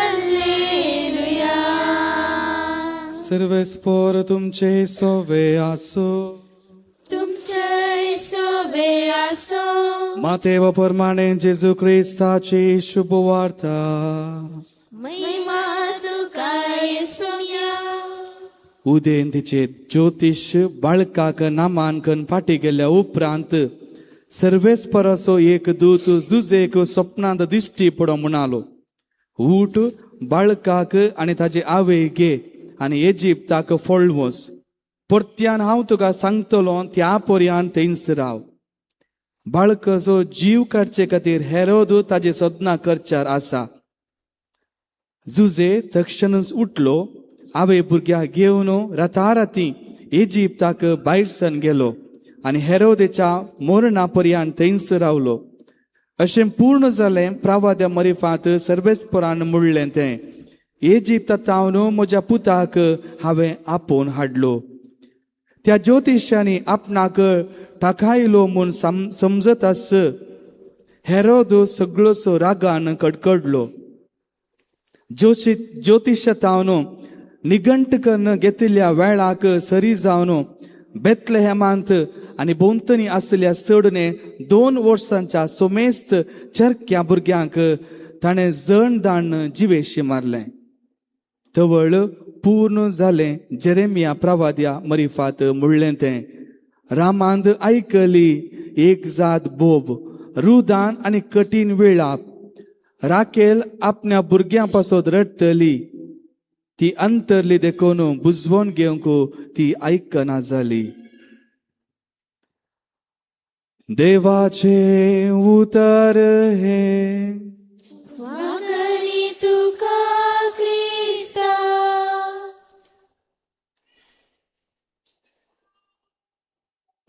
Alleluia. सर्वेस्पर तुमचे सोवे आसो. तुमचे सोबे असो. मातेव प्रमाणे जेजू ख्रिस्ताची शुभवार्ता. महिमा तुका येसुया. उदेन तिचे ज्योतिष बाळकाक नामांकन फाटी गेल्या उपरांत सर्वेस्पराचो एक दूत जुजेक स्वप्नांत दिश्टी पडो म्हणालो, उठ बाळकाक आनी ताचे आवय घे आनी इजिप्ताक फोळवोस. परत्यान हांव तुका सांगतलो त्या पर्यंत थंयच राव. बाळकाचो जीव काडचे खातीर हेरोद ताजे सदना करचार आसा. जुजे तक्षणच उठलो, आवय भुरग्याक घेवन राताराती इजिप्ताक भायर सन गेलो आनी हेरोदेच्या मरणा पर्यंत थंयच रावलो. अशें पूर्ण जालें प्रवाद्या मरिफांत सर्वेस्परान म्हणलें तें, इजिप्तांत तावन म्हज्या पुताक हांवें आपोवन हाडलो. त्या ज्योतिशांनी आपणाक टाकायलो म्हूण समजत आस हेरोद सगळोसो रागान कडकडलो. ज्योतिशातावन निगंटकन घेतिल्ल्या वेळाक सरी जावन बेतलेहेमांत आनी भोंवतणी आसलेल्या चडणे 2 वर्सांच्या सोमेस्त चरक्या भुरग्यांक ताणें जण दाण जिवेशी मारलें. तवळ पूर्ण जालें जेरेमिया प्रवाद्या मरिफात म्हणलें तें, रामांत आयकली एक जात बोब, रुदान आनी कठीण विळाप. राकेल आपल्या भुरग्यां पासत रडटली, ती अंतरली देखून बुजवून घेवंक ती आयकना जाली. देवाचे उतर हे वागणी तुका क्रिस्ता.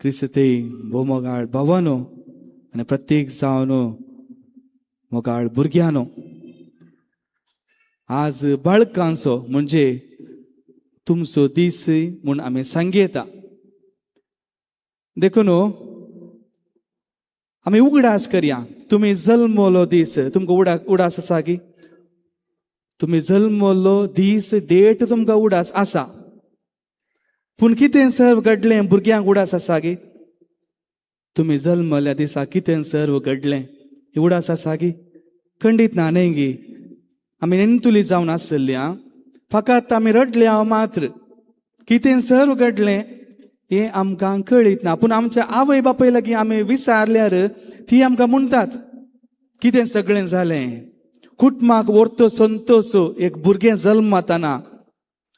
क्रिस्ते भो मोगाळ भावानो आनी प्रत्येक जावन मोगाळ भुरग्यानो, आज बाळकांचो म्हणजे तुमचो दीस म्हूण आमी सांगेता. देखून आमी उगडास करया. तुमी जल्मलो दीस तुमकां उडास आसा की? तुमी जल्मलो दीस डेट तुमकां उडास आसा, पूण कितें सर्व घडलें भुरग्यांक उडास आसा की? तुमी जल्मल्या दिसा कितें सर्व घडलें उडास आसा की? खंडीत ना न्ही गी. आमी नेणतुली जावन आसल्या, फकत आमी रडल्या मात्र. कितें सर्व घडलें हें आमकां कळीत ना, पूण आमच्या आवय बापाय लागीं आमी विचारल्यार ती आमकां म्हणटात कितें सगळें जालें. कुटुंबाक व्हरतो संतोष एक भुरगें जल्मताना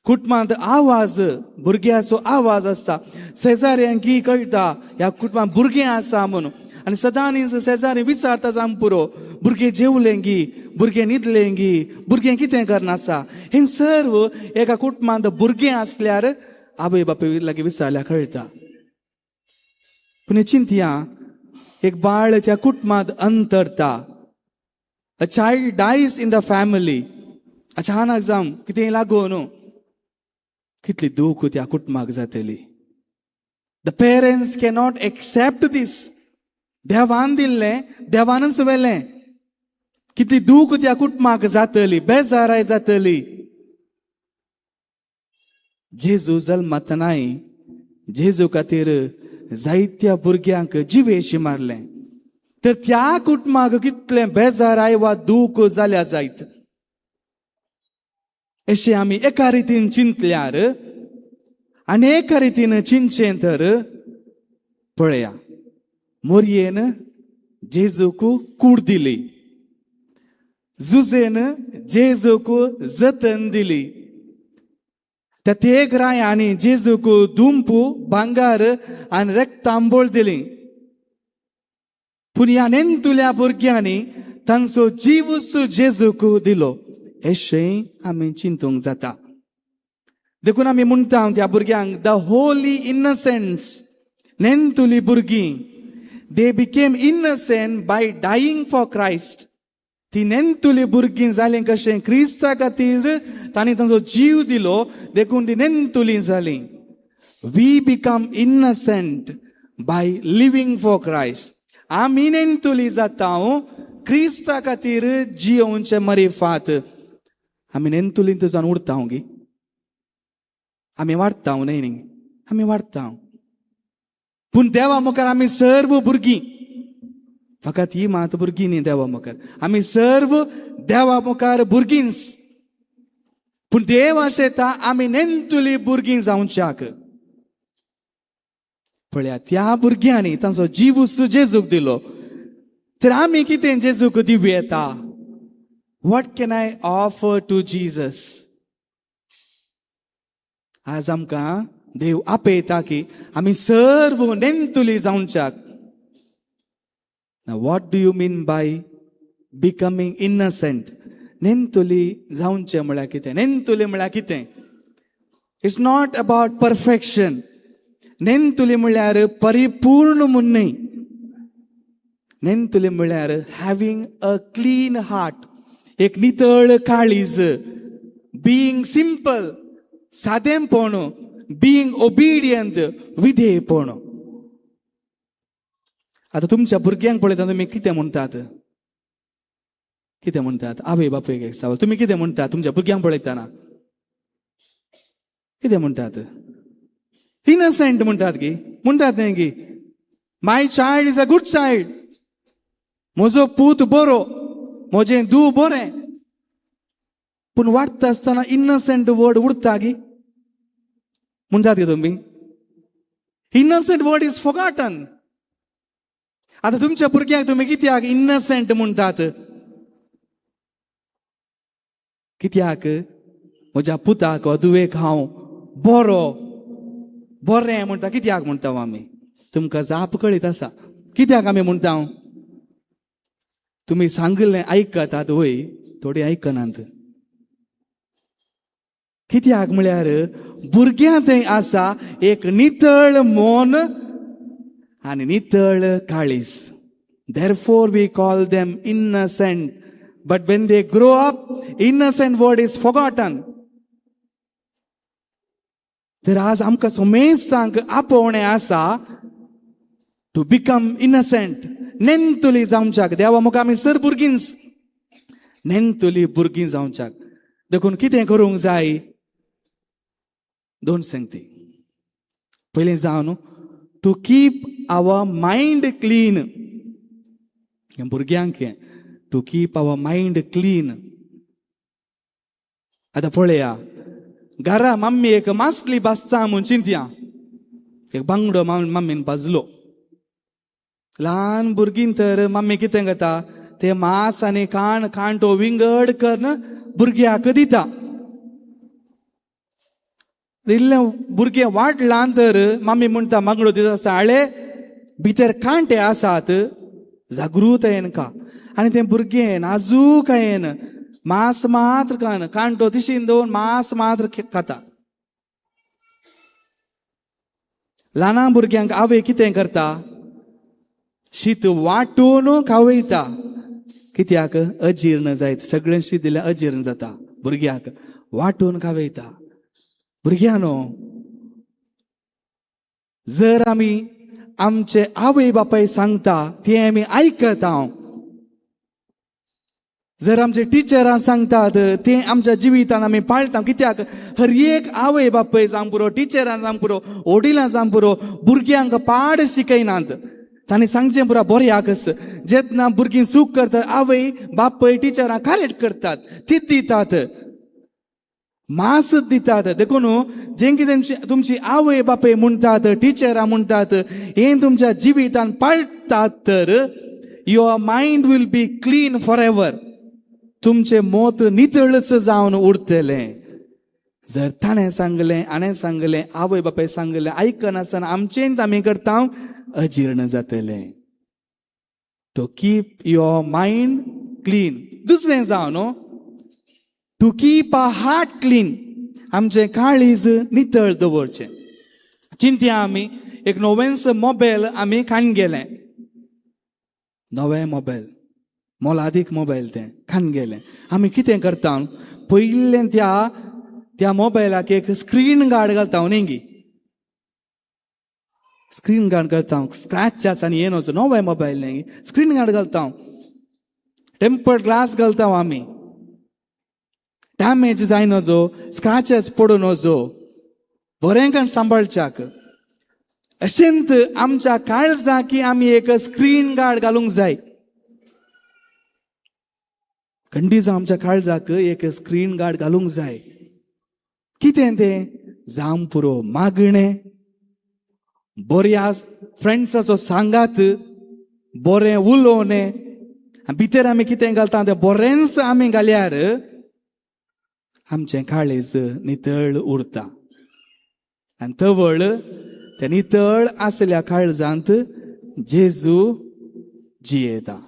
कुटुंबांत आवाज, भुरग्याचो आवाज आसता. शेजाऱ्यांकी कळटा ह्या कुटुंबांत भुरगें आसा म्हणून, आनी सदांच शेजारी विचारता जाम पुरो, भुरगें जेवलें गी, भुरगें न्हिदलें गी, भुरगें कितें करना आसा. हें सर्व एका कुटुंबांत भुरगें आसल्यार आवय बापाय लागीं विचारल्यार कळटा. पूण चिंतया, एक बाळ त्या कुटुंबांत अंतरता. A child dies in the family. अचानक जावन कितें लागून कितली दूख त्या कुटुंबाक जातली. The parents cannot accept this. देवान दिल्लें देवानच वेलें. कितली दूख त्या कुटुंबाक जातली, बेजाराय जातली. जेजू जल्मात नाही, जेजू खातीर जायत्या भुरग्यांक जिवेशी मारले, तर त्या कुटुंबाक कितले बेजाराय वा दूख जाल्या जायत. अशें आमी एका रितीन चिंतल्यार आनी एका रितीन चिंतचें तर पळया, मोरयेन जेजूक कूड दिली, जुजेन जेजूक जतन दिली, त्या तेगरायांनी जेजूक दुंपू भांगार आनी रक्तांबोळ दिली. पूण ह्या नेंतुल्या भुरग्यांनी तांचो जीवच जेजूक दिलो, अशें आमी चिंतूंक जाता. देखून आमी म्हणटा त्या भुरग्यांक द होली इनसेंट्स, नेंतुली भुरगीं, they became innocent by dying for Christ. ती नेंतुली भुरगीं जालीं कशें, क्रिस्ता खातीर तांणी तांचो जीव दिलो, देखून ती नेंतुली जालीं. We become innocent by living for Christ. आमी नेंतुली जाता क्रिस्ता खातीर जियोवचे मरेफात. आमी नेंतुलींत जावन उरता गी, आमी वाडटा न्ही, आमी वाडटा. पूण देवा मुखार आमी सर्व भुरगीं, फकत ही मात भुरगीं न्ही देवा मुखार, आमी सर्व देवा मुखार भुरगींच. पूण देव आशेता आमी नेंतुली भुरगीं जावच्याक. पळया, त्या भुरग्यांनी तांचो जीवच जेजूक दिलो, तर आमी कितें जेजूक दिवं येता? What can I offer to Jesus? आज आमकां देव आपयता की आमी सर्व नेंतुली जावच्याक. What do you mean by becoming innocent? नेंतुली जावचें म्हळ्यार कितें? नेंतुली म्हळ्यार कितें? It's not about perfection. नेंतुली म्हळ्यार परिपूर्ण म्हूण न्ही. नेंतुली म्हळ्यार हॅविंग अ क्लीन हार्ट, एक नितळ काळीज, बिईंग सिंपल, सादेपण, बिईंग ओबिडियंट, विधेयपण. आता तुमच्या भुरग्यांक पळयता तुमी कितें म्हणटात? कितें म्हणटात? आवय बापूयक एक सवाल, तुमी कितें म्हणटात तुमच्या भुरग्यांक पळयतना? कितें म्हणटात? इनसेंट म्हणटात गी, म्हणटात न्ही गी. My child is a good child. म्हजो पूत बरो, म्हजें धूव बरें. पूण वाडटा आसतना इनसेंट वर्ड उरता गी, म्हणटात गे तुमी. Innocent word is forgotten. आता तुमच्या भुरग्यांक तुमी कित्याक इनसेंट म्हणटात? कित्याक? म्हज्या पुताक वा धुवेक हांव बरो, बरें म्हणटा. कित्याक म्हणटा आमी? तुमकां जाप कळीत आसा कित्याक आमी म्हणटा? तुमी सांगलें आयकतात वय, थोडी आयकनात. कित्याक म्हळ्यार भुरग्यां थंय आसा एक नितळ मन आनी नितळ काळीज. Therefore we call them innocent. But when they grow up, innocent word is forgotten. तर आज आमकां सोमेसांक आपोवणें आसा टू बिकम इनसेंट, नेंतुली जावच्याक. देवा मुखार आमी सर भुरगींच नेंतुली भुरगीं जावच्याक. देखून कितें करूंक जाय? दोन संगती. पयलीं जावन to keep our mind clean. भुरग्यांक to keep our mind clean. आतां पळया, घरा मम्मी एक मासली भाजता म्हूण चिंतया, एक बांगडो मम्मीन भाजलो. ल्हान भुरगीं तर मम्मी कितें करता? ते मांस आनी कांटो विंगड करून भुरग्याक दिता. इल्लें भुरगें वाडलां तर मम्मी म्हणटा बांगडो दिता आसता, आळे भितर कांटे आसात, जागृतायेन खा. आनी तें भुरगें नाजूकायेन मांस मात्र खान, कांटो दिशीन दवरून मांस मात्र खाता. ल्हाना भुरग्यांक आवय कितें करता? शीत वाटून खावयता. कित्याक? अजीर्ण जायत. सगळें शीत दिल्यार अजीर्ण जाता. भुरग्याक वाटून खावयता. भुरग्यानो, जर आमी आमचे आवय बापाय सांगता ते आमी आयकता, जर आमचे टिचरां सांगतात ते आमच्या जिवितान आमी पाळटा. कित्याक हर एक आवय बापूय जावं पुरो, टिचरां जावं पुरो, वडिलां जावं पुरो, भुरग्यांक पाड शिकयनात. तांणी सांगचें पुरो बऱ्याकच. जेन्ना भुरगीं सूख करतात, आवय बापूय टिचरां करेक्ट करतात, तीच दितात, मास दितात. देखून जें कितें तुमची आवय बापूय म्हणटात, टिचरां म्हणटात, हें तुमच्या जिवितान पाळटात तर your mind will be clean for ever. तुमचे मोत नितळस जावन उरतलें. जर ताणें सांगलें, हाणें सांगलें, आवय बापाय सांगलें आयकनासतना आमचेंच आमी करता, अजीर्ण जातलें. To keep your mind clean. दुसरें जावन to keep a heart clean. आमचें काळीज नितळ दवरचें. चिंतया आमी एक नवेंचो मोबायल आमी खान गेलें. नवे मोबायल, मोलादीक मोबायल तें खान गेलें. आमी कितें करता, पयलें त्या मोबायलाक एक स्क्रीन गार्ड घालता न्ही. स्क्रीन गार्ड घालता, स्क्रॅच आनी यें नवचो नवे मोबायल न्ही, स्क्रीन गार्ड घालता, टेम्पर्ड ग्लास घालता आमी. डॅमेज जायनजो, स्क्रॅचेस पडून वचो, बरें करून सांबाळच्याक. अशेंत आमच्या काळजाकी आमी एक स्क्रीन गार्ड घालूंक जाय. खंडीच आमच्या काळजाक एक स्क्रीन गार्ड घालूंक जाय. कितें तें जावं पुरो मागणें, बऱ्या फ्रेंड्साचो सांगात, बरें उलोवणें. भितर आमी कितें घालता तें बरेंच आमी घाल्यार आमचें काळीज नितळ उरता. आनी तवळ त्या नितळ आसल्या काळजांत जेजू जियेता.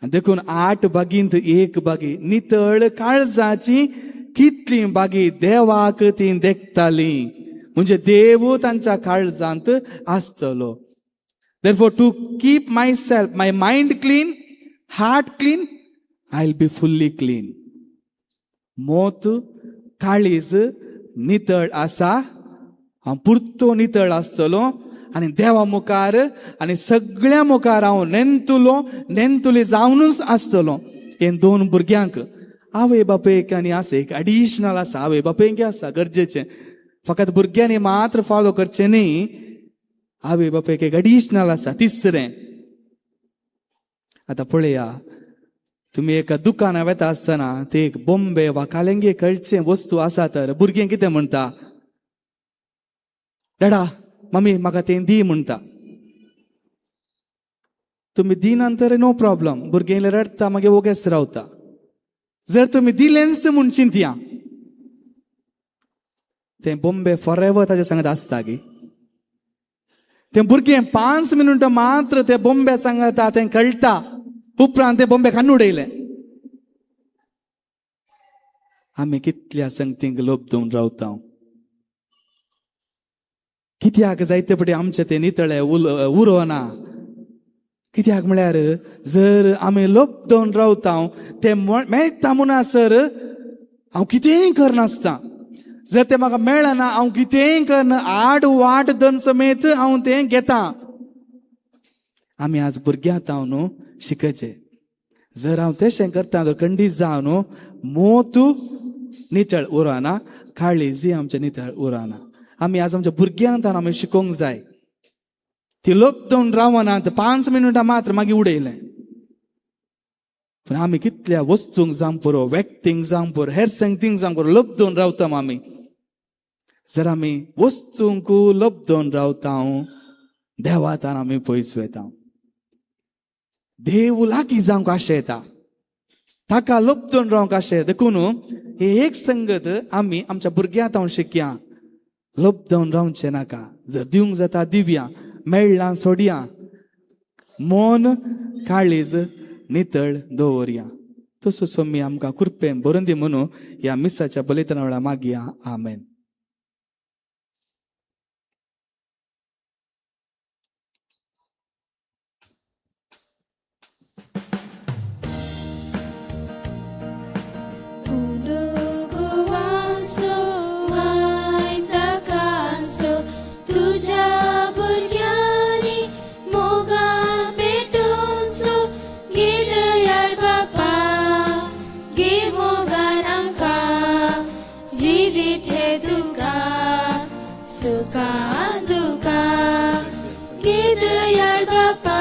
देखून 8 बागींत 1 बागी नितळ काळजाची कितली बागी देवाक ती देखताली. म्हणजे देव तांच्या काळजांत आसतलो. Therefore, to keep myself, my mind clean, heart clean, I'll be fully clean. मोत काळीज नितळ आसा, हांव पुरतो नितळ आसतलो आनी देवा मुखार आनी सगळ्या मुखार हांव नेंतुली जावनूच आसतलो. हे 2 भुरग्यांक आवय बापेक आनी आसा एक एडिशनल आसा. आवय बापेक आसा गरजेचें, फकत भुरग्यांनी मात्र फॉलो करचें न्ही. आवय बापेक एक एडिशनल आसा. तिसरें, आतां पळया, तुमी एका दुकानार वेता आसतना ते एक बोंबे वा कालेंगे कळचे वस्तू आसा तर भुरगीं कितें म्हणटा, डॅडा मम्मी म्हाका तें दी म्हणटा. तुमी दिनांतर नो प्रॉब्लम, भुरगें इल्लें रडटा मागीर ओगेच रावता. जर तुमी दिलेंच म्हूण चिंतया, तें बोंबे फॉर एवर ताजे सांगत आसता गी. तें भुरगें 5 मिनटां मात्र ते बोंबे सांगता, तें कळटा, उपरांत ते बोंबे खान उडयले. आमी कितल्या संगतींक लोबदून रावता. कित्याक जायते फावटी आमचे ते नितळे उरना. कित्याक म्हळ्यार जर आमी लोबदून रावता, ते मेळटा म्हणसर हांव कितेंय करनासता. जर ते म्हाका मेळना, हांव कितेंय करना, आड वाट दन समेत हांव तें घेता. आमी आज भुरग्यां न्हू शिकचें. जर हांव तशें करता तर खंडीत जावन मोत नितळ उरना, काळीज आमचें नितळ उरना. आमी आज आमच्या भुरग्यांक आमी शिकोवंक जाय. ती लोबदून रावनात, 5 मिनटां मात्र मागीर उडयलें. पूण आमी कितल्या वस्तूंक जावं पुरो, व्यक्तींक जावं पुरो, हेर संगतींक जावं पुरो लोबदून रावता आमी. जर आमी वस्तूंक लोबदून रावता, देवातान आमी पयस वेता. देव लागीं जावंक आशेता, ताका लोबदून रावंक आशेता. देखून ही एक संगत आमी आमच्या भुरग्यांक हांव शिकया, लोबदून रावचें नाका. जर दिवंक जाता दिवया, मेळ्ळां सोडया, मन काळीज नितळ दवरया. तसो सोमी आमकां कृपेन बरोवन दी म्हणून ह्या मिसाच्या बलिदाना वेळा मागया. आमेन. हे तुका सुखा दुखा गे दयाळ बापा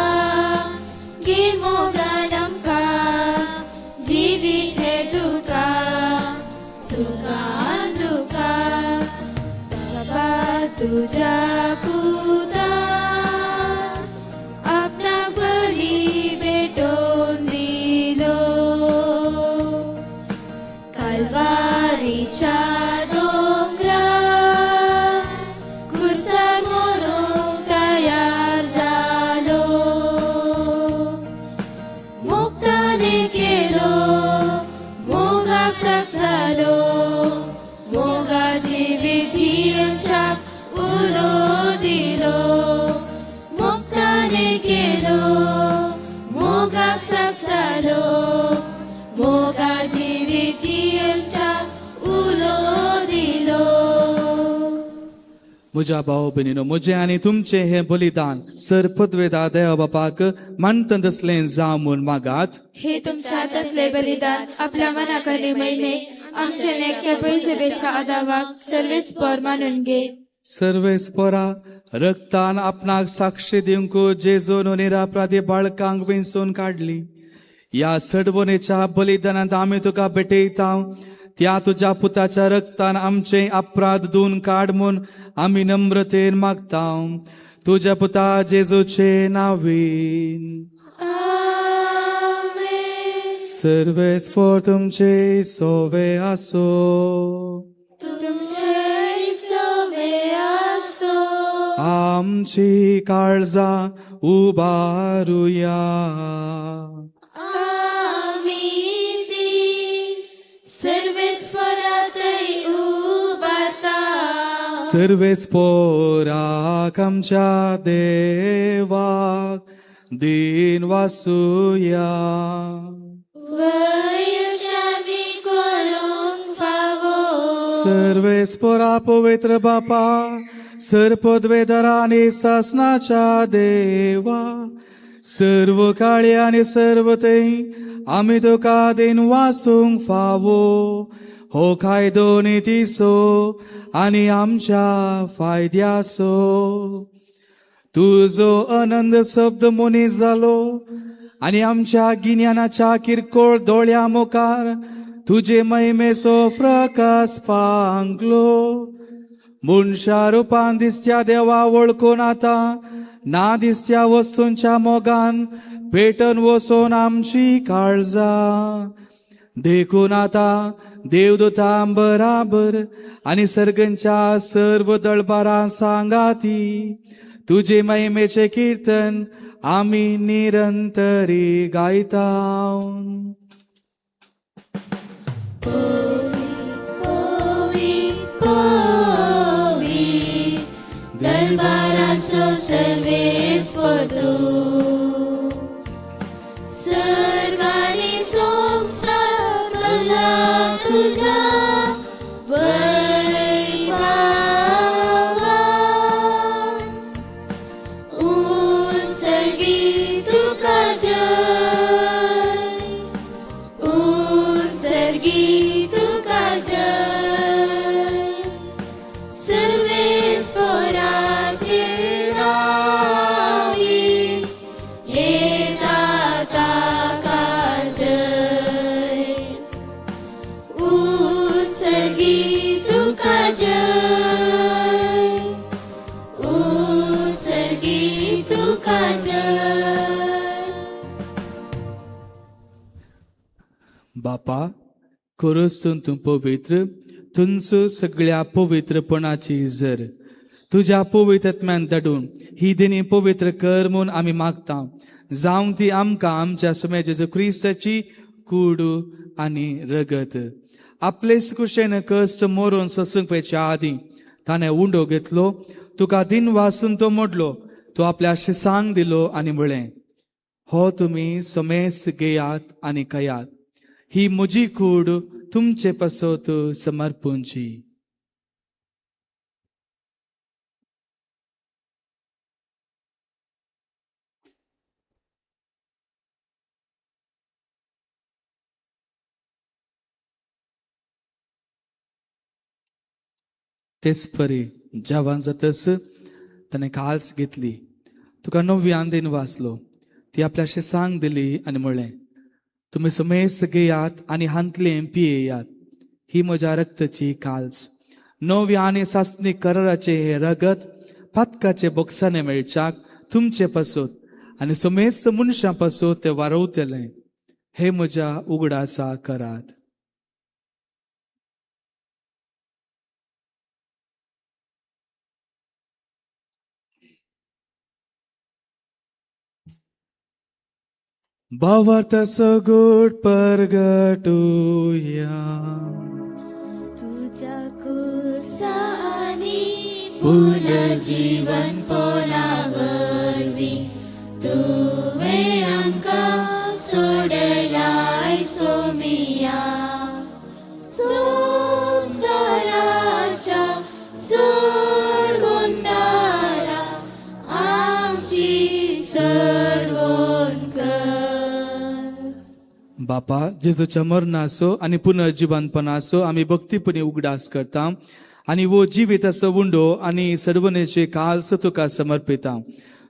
गे मोगान आमकां जिवीत हे तुका सुखा दुखा बाबा तुझ्या पुता आपणाक बली भेटोवन दिलो काल्वारीच्या दोंगरार कुर्सार मरूंक तयार जालो मोगताने केलो मोगाक शाप जालो मोगा जिवीची आमच्याक उलो दिलो मोगताने केलो मोगाक शाप जालो मोगा जिवीची आमच्याक उलो दिलो. म्हज्या भाव भयणीनो, म्हजें आनी तुमचें हें बलिदान सर पदवेदार देवा बापाक मानता तसलें जावं म्हूण मागात. हे तुमच्या हातांतले बलिदान आपल्या मनाकरी महिमे आमचे नेक्या पयसेच्या आदावाक सर्वेस्पर मानून घे. सर्वेस्परा रक्तान आपणाक साक्षी दिवंक जेजून निरापराधी बाळकांक विंचून काडली. या सडवणेच्या बलिदानांत आमी तुका भेटयता. त्या तुझ्या पुताच्या रक्तान आमचे अपराध धुवन काड म्हूण आमी नम्रतेन मागता. तुझ्या पुता जेजूचे नांवीन. सर्वेस्पर तुमचे सोवे आसो. तुमचे सोवे आसो. आमची काळजां उबारुया. सर्वेस्पराक आमच्या देवाक दिन वासुया. सर्वेस्परा पवित्र बापा सरपदवेदारा आनी सासनाच्या देवा सर्व काळी आनी सर्व थंय आमी तुका दिन वासूंक फावो. हो कायदो नितीसो आनी आमच्या फायद्यासो. तुजो आनंद शब्द मनीस जालो आनी आमच्या गिन्यानाच्या किरकोळ दोळ्या मुखार तुजे महिमेचो प्रकाश पांगलो. मनशा रुपान दिसत्या देवा वळखून आतां ना दिसत्या वस्तूंच्या मोगान पेटन वचोन आमची काळजां देखून आता देवदूतां बराबर आनी सर्गंच्या सर्व दळबारां सांगाती तुजे महिमेचे कीर्तन आमी निरंतरी गायता. दळबारांचो सर्वेस्पर तूं सर्गानी संसार भला तुझा वैभवा. उत्सर्गी तुका जय. उत्सर्गी तुका जय. सर्वेस्पराचे नावी येता ताका जय. उत्सर्गी तुका जय. उत्सर्गी तुका जय. बापा खरोच तूं पवित्र. तुमचो सगळ्या पवित्रपणाची जर तुझ्या पवित्रत्म्यान दडून ही दिनी पवित्र कर म्हूण आमी मागता. जावं ती आमकां आमच्या सुमे जेजू क्रिस्ताची कूड आनी रगत. आपले कुशेन कश्ट मोरून सोसूंक पेच्या आदीं ताणें उंडो घेतलो. तुका दिन वासून तो मोडलो. तो आपल्या शिसांक दिलो आनी म्हळें, हो तुमी सोमेस्त घेयात आनी खयात. ही म्हजी कूड तुमचे पसोत समर्पूंची. तेच परी जेवण जातस त्याने काल्स घेतली. तुका 9 आंदेन वाचलो. ती आपल्याशी सांग दिली आणि म्हणले, तुम्ही सुमेस घेयात आणि हांतले पियेयात. ही म्हज्या रक्ताची काल्स. 9 आनी सासणी कराराचे हे रगत पदकाचे बोक्साने मेळच्याक तुमचे पासून आणि सुमेस्त मनशां पासून ते वारवतले. हे म्हज्या उगडासा करात. भावार्थ सगोड परगटूया. तुझ्या कुर्सानी पुनर्जीवन पोलावरवी तुवे आमका सोडलाय सोमिया. संसाराच्या सोडवंदारा आमची सोडवण कर. बापा, जेजूच्या मरणाचो आणि पुनर्जीवनपणाचो आम्ही भक्तीपणे उगडास करता आणि वो जिवीत असो उंडो आणि सडवणेचे काल्स तुका समर्पिता.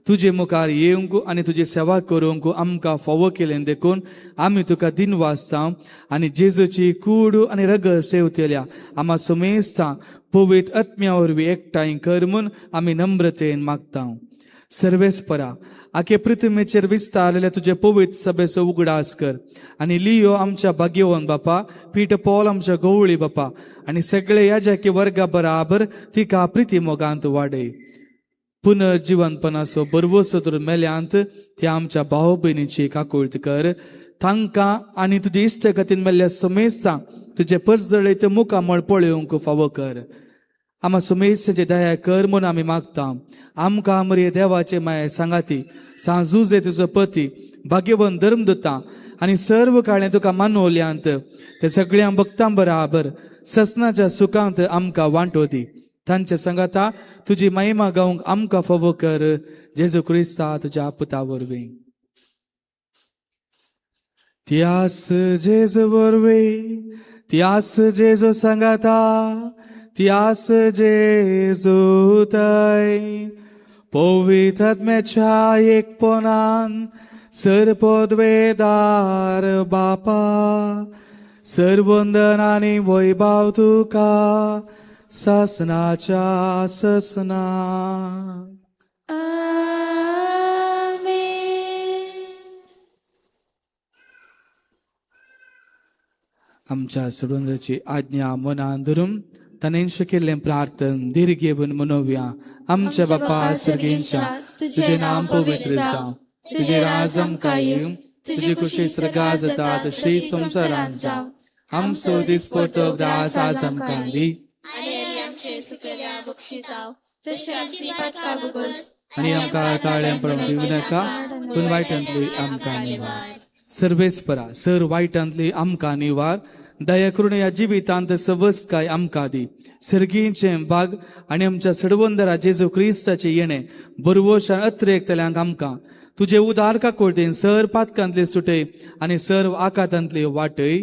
तुझे मुखार येवंक आणि तुझी सेवा करूंक आमकां फावो केलें देखून आम्ही तुका दिन वाचता आणि जेजूची कूड आणि रग सेवतल्या आम्हा सुमेस्ता पवित्र आत्म्या वरवीं एकठांय कर म्हूण आम्ही नम्रतेन मागता. सर्वेस्परा, आखे पृथ्वीचेर विस्तारलेल्या तुझे पवित्र सभेचो उगडास कर आणि लियो आमच्या भाग्यवान बापा, पीठ पॉल आमच्या गवळी बापा आणि सगळे याजकी वर्गा बराबर तिका प्रिती मोगांत वाडय. पुनर्जीवनपणाचो बरवसो तर मेल्यांत त्या आमच्या भाव भयणीची काकुळट कर. तांकां आणि तुझे इश्टगतीन मेल्ल्या समेस्तां तुझे परजळीत मुखामळ पळोवंक फावो कर. आम्हा सुमेशचे दया कर म्हूण आमी मागता. आमकां आमरे देवाचे माये सांगाती सांजुजे तुजो पती भाग्यवन धर्मदुता आणि सर्व काळें तुका मानवल्यांत ते सगळ्या भक्तां बराबर ससनाच्या सुखांत आमकां वांटो दी. तांच्या संगाता तुजी महिमा गावंक आमकां फावो कर. जेजू क्रिस्ता तुज्या पुता वरवीं. त्यास जेजू वरवीं, त्यास जेजू संगाता, त्यास जेजू थंय पवित्र आत्म्याच्या एकपणान सर्वोद्वेदार बापा सर्वंदन आणि वैभव तुका ससनाच्या ससना. आमच्या सोडूनची आज्ञा मनान धरून ताणें केल्लें प्रार्थन धीर घेवन मनोवया. आमच्या बापा सर्गींच्या, तुझे नाम पवित्र जावं, तुझे राज आमकां येवं, तुझी कुशी स्वर्गात जाता तशी संवसारांत जावं. आमचो दिसपडटो ग्रास आज आमकां दी आणि आमचे सुकल्या बक्षिताव तशी आमची पातकां भोगस आणि आमकां ताळ्यां पडून दिवं नाका, पूण वायटांतली आमकां निवार. सर्वेस्परा, सर वायटांतली आमकां निवार. दया करून या जिवितांत सवस्त काय आमकां दी. सर्गीचे भाग आणि आमच्या सडवंदरा जेजू क्रिस्ताचे येणे बरवोशान अत्रेकतल्यांक आमकां तुझे उदार काकुळतेन सर पातकांतले सुटय आणि सर्व आकांतांतले वाटय.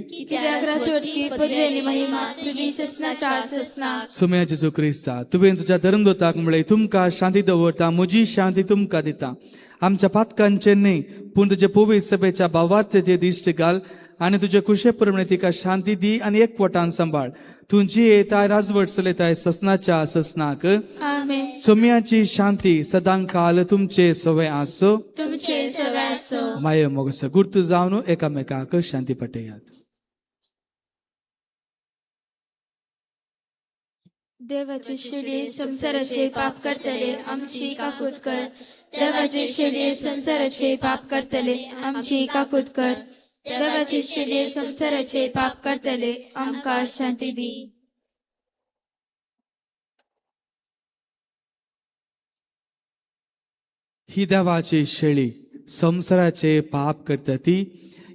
सुम्या जेजू क्रिस्ता, तुवें तुझ्या धर्मदूताक म्हणले तुमकां शांती दवरता, म्हजी शांती तुमकां दिता. आमच्या पातकांचे न्ही पूण तुझे पवित्र सभेच्या भावार्थेचे दिश्ट घाल आणि तुझे कुशे प्रमाणे तिका शांती दी आणि एकवटान सांभाळ. तुझी येताय राजवट चलयताय ससनाच्या ससनाक. सोम्याची शांती सदां काल तुमचे सवय आसो. माये मोगस गुर्तू जावन एकामेकाक शांती पटयात. देवाचे शेळी संसाराचे पाप करतले आमची काकूत कर. देवाचे शेळी संसाराचे पाप करतले आमची काकूत कर. देवाचे शेळी संसाराचे पाप करतले आमकां शांती दी. ही देवाची शेळी संसाराचे पाप करता ती.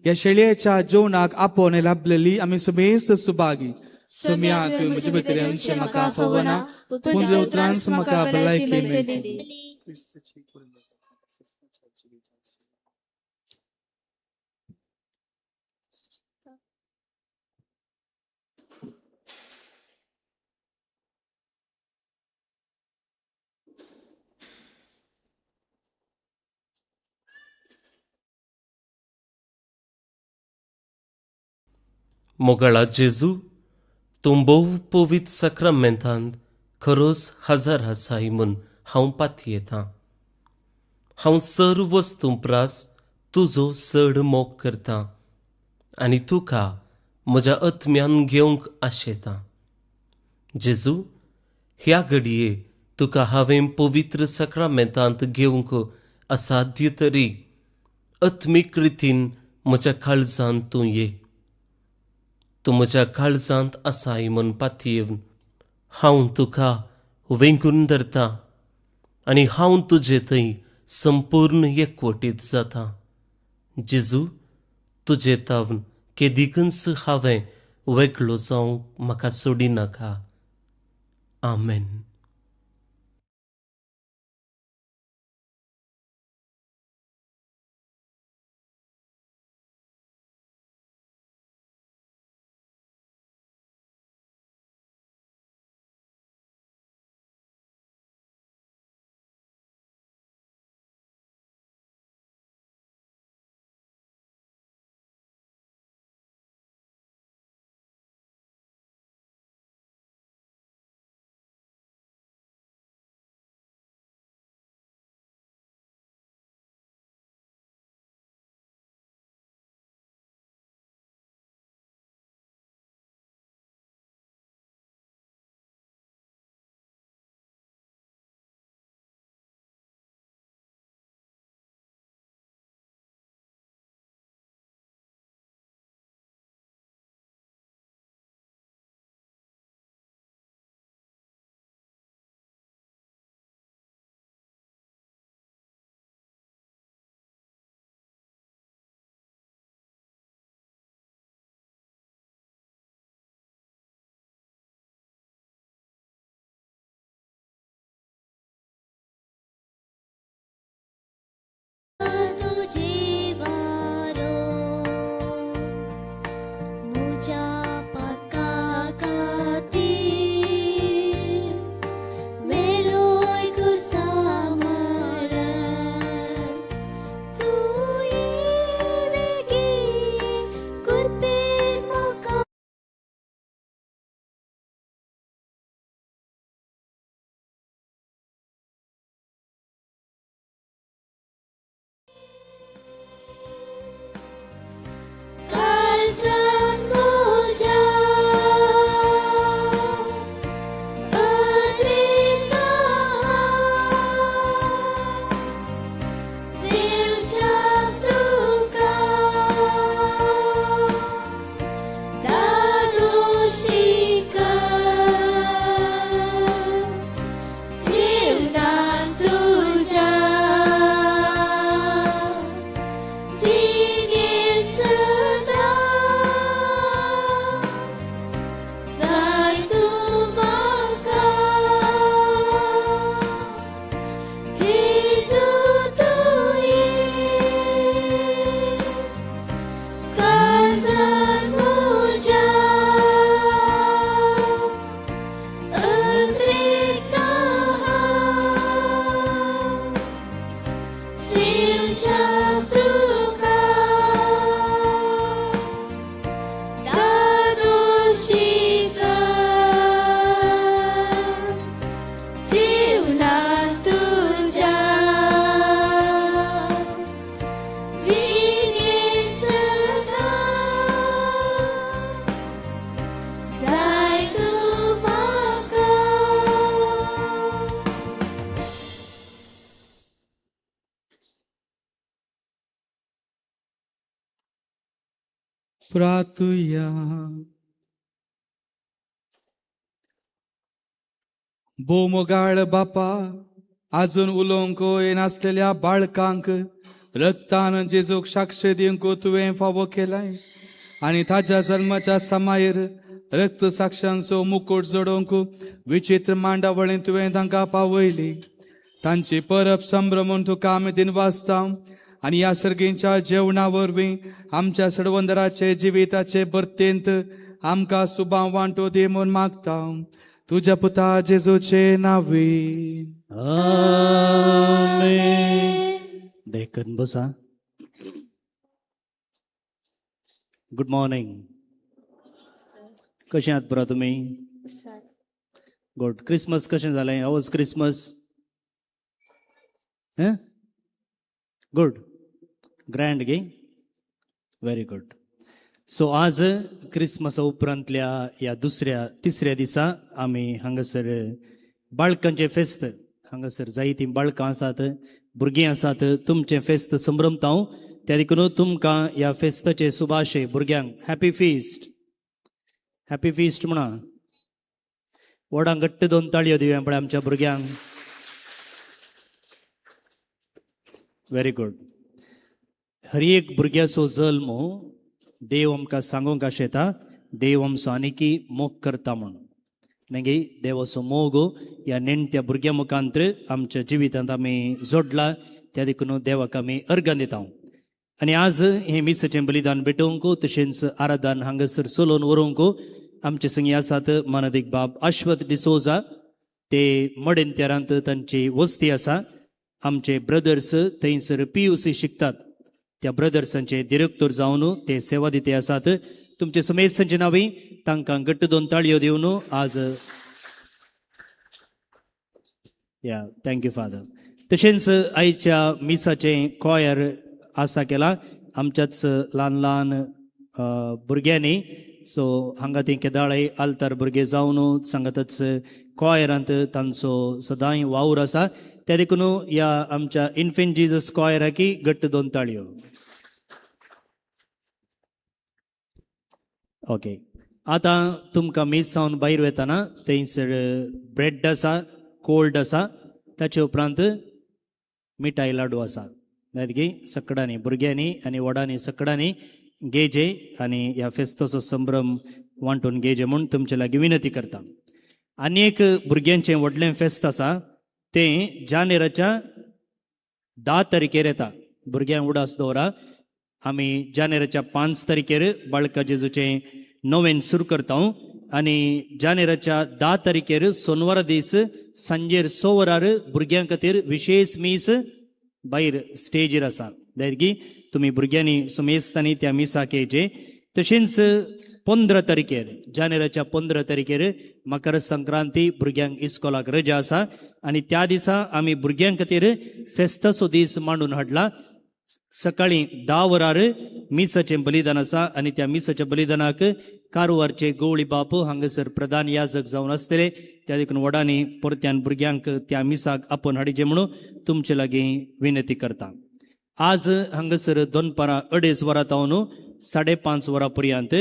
या शेळयेच्या जेवणाक आपोवन लाभलेली आमी सुमेस्त सुभागी. सोम्या तूं म्हजे भितर अंश म्हाका फवना, पूण उतरांस म्हाका भलायकी मेळटली. मोगळा जेजू तूं भोव पवित्र सक्रामेंतांत खरोच हजर आसाय म्हूण हांव पातयेतां. हांव सर्व वस्तू प्रास तुजो चड मोग करतां आनी तुका म्हज्या आत्म्यान घेवंक आशेतां. जेजू, ह्या घडये तुका हांवें पवित्र सक्रामेंतांत घेवंक असाध्य तरी आत्मीक रितीन म्हज्या काळजांत तूं ये. तूं म्हज्या काळजांत आसाय म्हूण पातयेवन हांव तुका वेंगून धरतां आनी हांव तुजे थंय संपूर्ण एकवटीत जातां. जेजू, तुजे तावन केदिकच हांवें वेगळो जावंक म्हाका सोडिनाका. आमेन. तुझे वारो मुझा पक्का खाती मेलोय कुर्सा मरण तू येवेगी कुर्पेर मोका काळजान मुझा अद्रिता सेवच्या तुका दादोशीक जीवनांत तुझ्या जिणेत सदा जाय तूं म्हाका जेजू तूं ये काळजान म्हज्या अंतरेता सेवच्या तुका दादोशीक जीवनांत तुझ्या जिणेत सदा जाय तूं म्हाका. प्रार्थुया. भोवमोगाळ बापा, अजून उलोवंक येनासलेल्या बाळकांक रक्तान जेजूक साक्ष दिवंक तुवें फावो केलाय आनी ताच्या जल्माच्या समायेर रक्त साक्षांचो मुकुट जोडोवंक विचित्र मांडावळीं तुवें तांकां पावयली. तांची परब संभ्रमून तुका आमी दिनवासता आनी ह्या सर्गींच्या जेवणा वरवीं आमच्या सडवंदराचे जिविताचे बर्तेंत आमकां सुबाव वांटो दी म्हूण मागता. तुझ्या पुता जेजूचे नांवीन. देखन बसा. Good morning. कशें आहात पुरा तुमी? गुड. क्रिसमस कशें जालें? How was Christmas? Good. Grand गे? Very good. सो आज क्रिसमसा उपरांतल्या या तिसऱ्या दिसा आमी हांगासर बाळकांचे फेस्त, हांगासर जायतीं बाळकां आसात, भुरगीं आसात, तुमचें फेस्त संभ्रमता हांव. त्या देखून तुमकां ह्या फेस्ताचे सुभाशय भुरग्यांक हॅपी फिस्ट. हॅपी फिस्ट म्हणा. व्हडां घट्ट 2 ताळयो दिवया पळय आमच्या भुरग्यांक. Very good. हर एक भुरग्याचो जल्म देव आमकां सांगूंक आशेता, देव आमचो आनिकी मोग करता म्हणून. मागी देवाचो मोग ह्या नेणट्या भुरग्या मुखांत्र आमच्या जिवितांत आमी जोडला, त्या देखून देवाक आमी अर्गां दिता. आनी आज हे मिसाचें बलिदान भेटोवंक, तशेंच आराधन हांगासर चलोवन व्हरूंक आमचे संगी आसात मानदीक बाब अश्वथ डिसोजा. ते मडेंतेरांत तांची वस्ती आसा. आमचे ब्रदर्स थंयसर PUC शिकतात, त्या ब्रदर्सांचे डिरेक्टर जावन ते सेवा दिते आसात. तुमचे समेस्तांची नांवी तांकां घट्ट 2 ताळयो दिवन आज थँक्यू फादर. तशेंच आयच्या मिसाचें कॉयर आसा केला आमच्याच ल्हान ल्हान भुरग्यांनी. सो हांगा ते केदाळे आल्तार भुरगे जावन सांगातच कॉयरांत तांचो सदांय वावर आसा. त्या देखून ह्या आमच्या इन्फेंट जिजस कॉयराकी घट्ट 2 ताळयो. ओके. आतां तुमकां मीस सावन भायर वेताना थंयसर ब्रेड आसा, कोल्ड आसा, ताचे उपरांत मिठाई लाडू आसा. की सकडांनी भुरग्यांनी आनी व्हडांनी सकडांनी घेजे आनी ह्या फेस्ताचो संभ्रम वांटून घेजे म्हूण तुमचे लागीं विनंती करता. आनी एक भुरग्यांचें व्हडलें फेस्त आसा, तें जानेराच्या 10 तारखेर येता. भुरग्यांक उडास दवरा. आमी जानेराच्या 5 तारखेर बाळका जेजूचें नोवेन सुरू करता आनी जानेराच्या 10 तारखेर सोनवारा दीस सांजेर 6 वरार भुरग्यां खातीर विशेष मीस भायर स्टेजीर आसा. की तुमी भुरग्यांनी सुमेस्तांनी त्या मिसाक येवचे. तशेंच 15 तारखेर जानेराच्या 15 तारखेर मकर संक्रांती भुरग्यांक इस्कॉलाक रजा आसा आनी त्या दिसा आमी भुरग्यां खातीर फेस्ताचो दीस मांडून हाडला. सकाळीं 10 वरार मिसाचें बलिदान आसा आनी त्या मिसाच्या बलिदानाक कारवारचे गवळी बाप हांगासर प्रधान याजक जावन आसतले. त्या देखून व्हडांनी परत्यान भुरग्यांक त्या मिसाक आपोवन हाडचे म्हणून तुमचे लागीं विनंती करता. आज हांगासर दनपारां 2:30 वरां तावन 5:30 वरां पर्यंत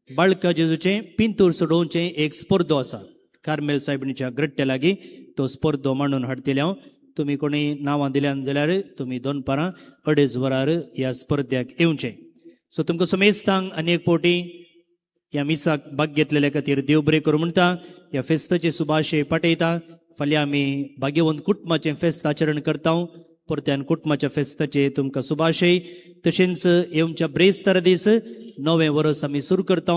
बाळका जेजूचें पिंतूर सोडोवचें एक स्पर्धो आसा. कार्मेल सायबिणीच्या ग्रट्ट्या लागीं तो स्पर्धो मांडून हाडटले हांव. तुमी कोणी नांवां दिल्यान जाल्यार तुमी दनपारां 2:30 वरार ह्या स्पर्ध्याक येवचें. सो तुमकां समेस्तांक आनी एक फावटी ह्या मिसाक भाग घेतलेल्या खातीर देव बरें करूं म्हणटा. ह्या फेस्ताचे सुभाशय पाठयता. फाल्यां आमी भाग्यवंत कुटुंबाचें फेस्त आचरण करता. परत्यान कुटुंबाच्या फेस्ताचे तुमकां सुभाशय. तशेंच येवच्या ब्रेस्तारा दीस 9वें वर्स आमी सुरू करता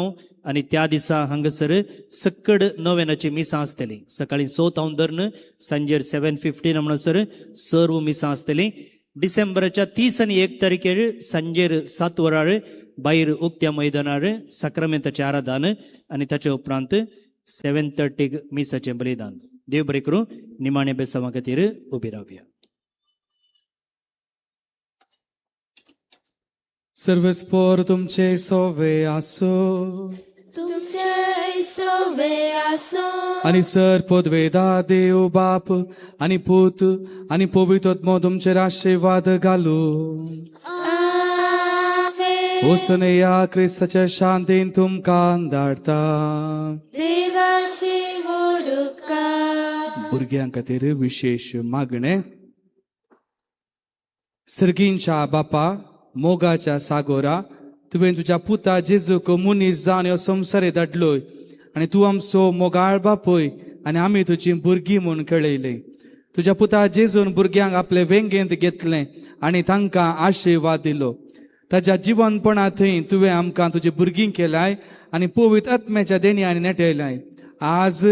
आनी त्या दिसा हांगासर सक्कड नोवेनाची मिसां आसतली. सकाळीं 6 तावन धरून सांजेर 7:15 म्हणसर सर्व मिसां आसतली. डिसेंबराच्या 30 आनी 1 तारखेर सांजेर 7 वरार भायर उक्त्या मैदानार साक्रामेंताचें आराधन आनी ताचे उपरांत 7:30 मिसाचें बलिदान. देव बरें करूं. निमाणे बेसावा खातीर उबी रावया. सर्वस्पोर तुमचे सोवे आसो तुमचे सोबे आसो आनी सर पोदवेदा देव बाप आनी पूत आनी पवित्र आत्मो तुमचेर आशीर्वाद घालू. आमेन. ओसनया क्रिस्ताच्या शांतीन तुमकां धाडटा. देवाची मोडुका. भुरग्यां खातीर विशेष मागणे. सर्गींच्या बापा मोगाच्या सागोरा, तुवें तुज्या पुता जेजूक मनीस जावन ह्यो संवसार धाडलोय आनी तूं आमचो मोगाळ बापूय आनी आमी तुजी भुरगीं म्हूण कळयले. तुज्या पुता जेजून भुरग्यांक आपले वेंगेंत घेतलें आनी तांकां आशिर्वाद दिलो. ताच्या जिवनपणा थंय तुवें आमकां तुजी भुरगीं केल्याय आनी पवित्र आत्म्याच्या देणयांनी नेटयल्याय. आज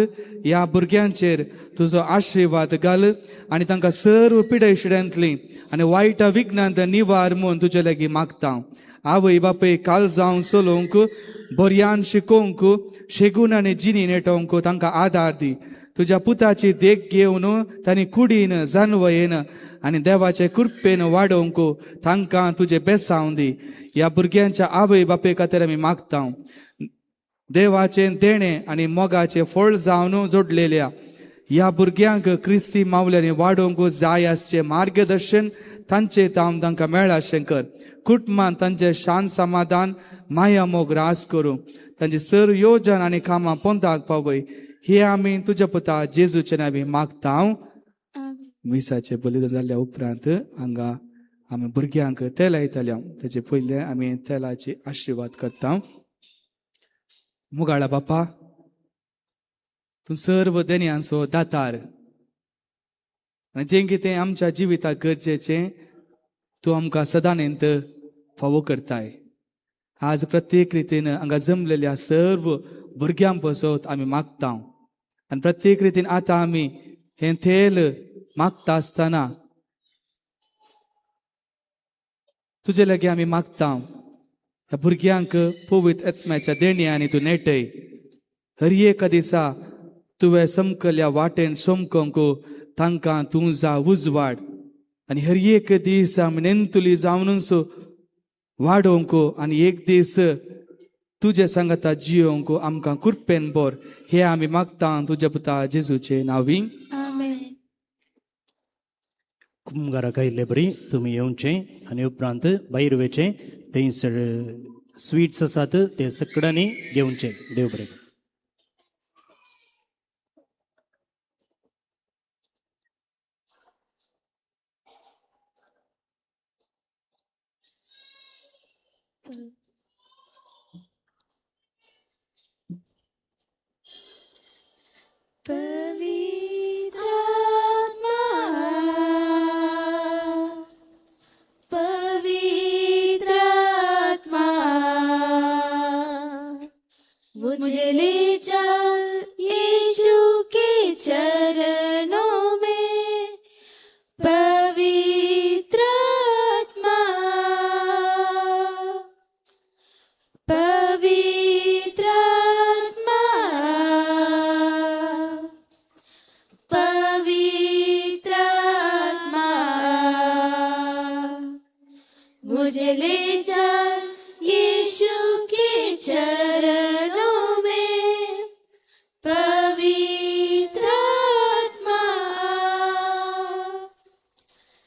ह्या भुरग्यांचेर तुजो आशिर्वाद घाल आनी तांकां सर्व पिडायशिड्यांतली आनी वायटा विघ्नांत निवार म्हूण तुजे लागीं मागता. आवय बापय काल जावं चलोवंक बऱ्यान शिकोवंक शेगून आनी जिनी नेटोवंक तांकां आदार दी तुज्या पुताची देख घेवन तांणी कुडीन जानवयेन आनी देवाचे कृपेन वाडोवंक तांकां तुजे बेसांव दी ह्या भुरग्यांच्या आवय बापय खातीर आमी मागता देवाचे देणे आनी मोगाचे फळ जावन जोडलेल्या ह्या भुरग्यांक क्रिस्ती मावल्यांनी वाडोवंक जाय आसचे मार्गदर्शन तांचे तांकां मेळ्ळा शंकर कुटुंबान तांचे शांत समाधान माया मोग रास करूं तांची सर योजन आनी कामां पोंताक पावय हे आमी तुज्या पुता जेजूचे नांवी मागता मिसाचे बलिदान जाल्ल्या उपरांत हांगा आमी भुरग्यांक तेल लायतले ताचे पयले आमी तेलाची आशिर्वाद करता मुगाळा बापा तूं सर्व देण्यांचो दातार आनी जें कितें आमच्या जिविताक गरजेचें तूं आमकां सदांच फावो करताय आज प्रत्येक रितीन हांगा जमलेल्या सर्व भुरग्यां पसत आमी मागता आनी प्रत्येक रितीन आतां आमी हें तेल मागता आसतना तुजे लागीं आमी मागता ह्या भुरग्यांक पवित्र आत्म्याच्या देणयांनी तूं नेटय हर एका दिसा तुवें समकल्या वाटेन सोमकोंक तांकां तूं जा उजवाड आनी हर एक दीस आमी नेंतुली जावनूच वाडोवंक आनी एक दीस तुजे सांगाता जियोवंक आमकां कृपेन बोर हे आमी मागता तुज्या पुता जेजूचे नांवी आमेन. कुंभाराक आयिल्ले बरी तुमी येवचें आनी उपरांत भायर वेचें थंयसर स्वीट्स आसात ते सगळ्यांनी घेवचे देव बरें करूं. पवित्रात्मा पवित्रात्मा मुझे ले चल यीशु के चरणों में पवित्रात्मा पवित्रात्मा पवित्रात्मा मुझे ले चल यीशु के चरणों में पवित्रात्मा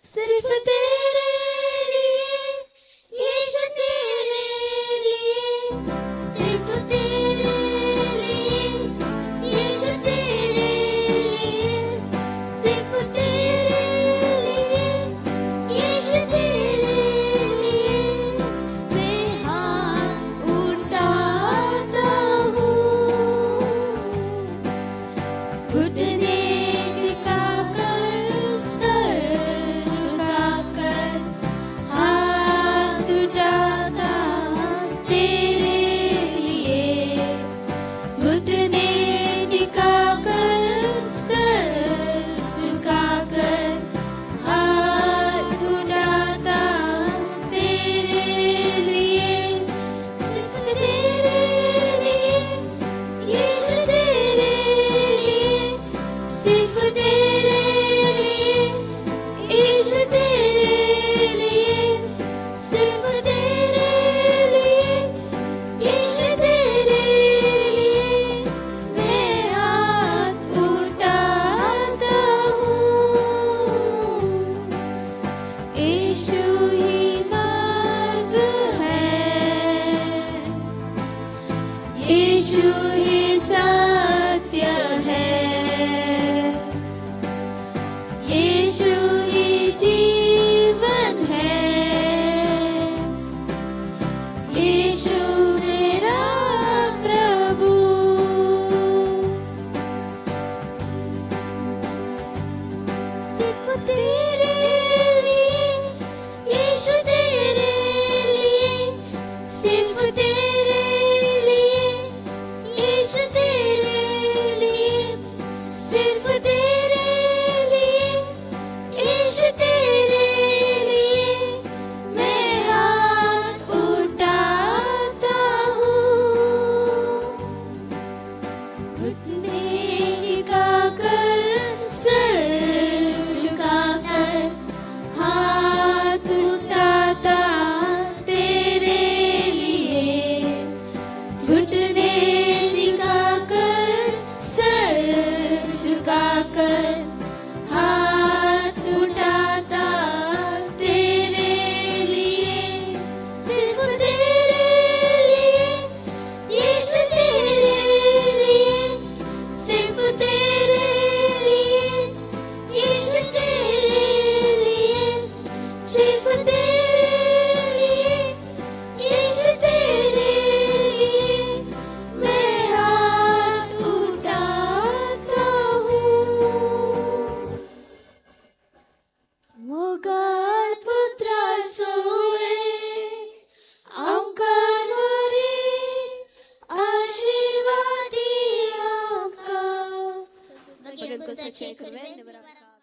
सिर्फ तेरे लिए यीशु तेरे लिए सिर्फ तेरे लिए यीशु तेरे लिए सिर्फ तेरे लिए यीशु तेरे लिए मैं हाथ उठाता हूँ घुटने झुकाकर सर झुकाकर हाथ उठाता तेरे लिए घुटने टिकाकर सर झुकाकर हाथ उठाता तेरे लिए सिर्फ तेरे लिए यीशु तेरे लिए सिर्फ तेरे लिए यीशु तेरे लिए सिर्फ तेरे लिए यीशु तेरे लिए मैं हाथ उठाता हूँ यीशु ही मार्ग है यीशु ही सत्य है धन्यवाद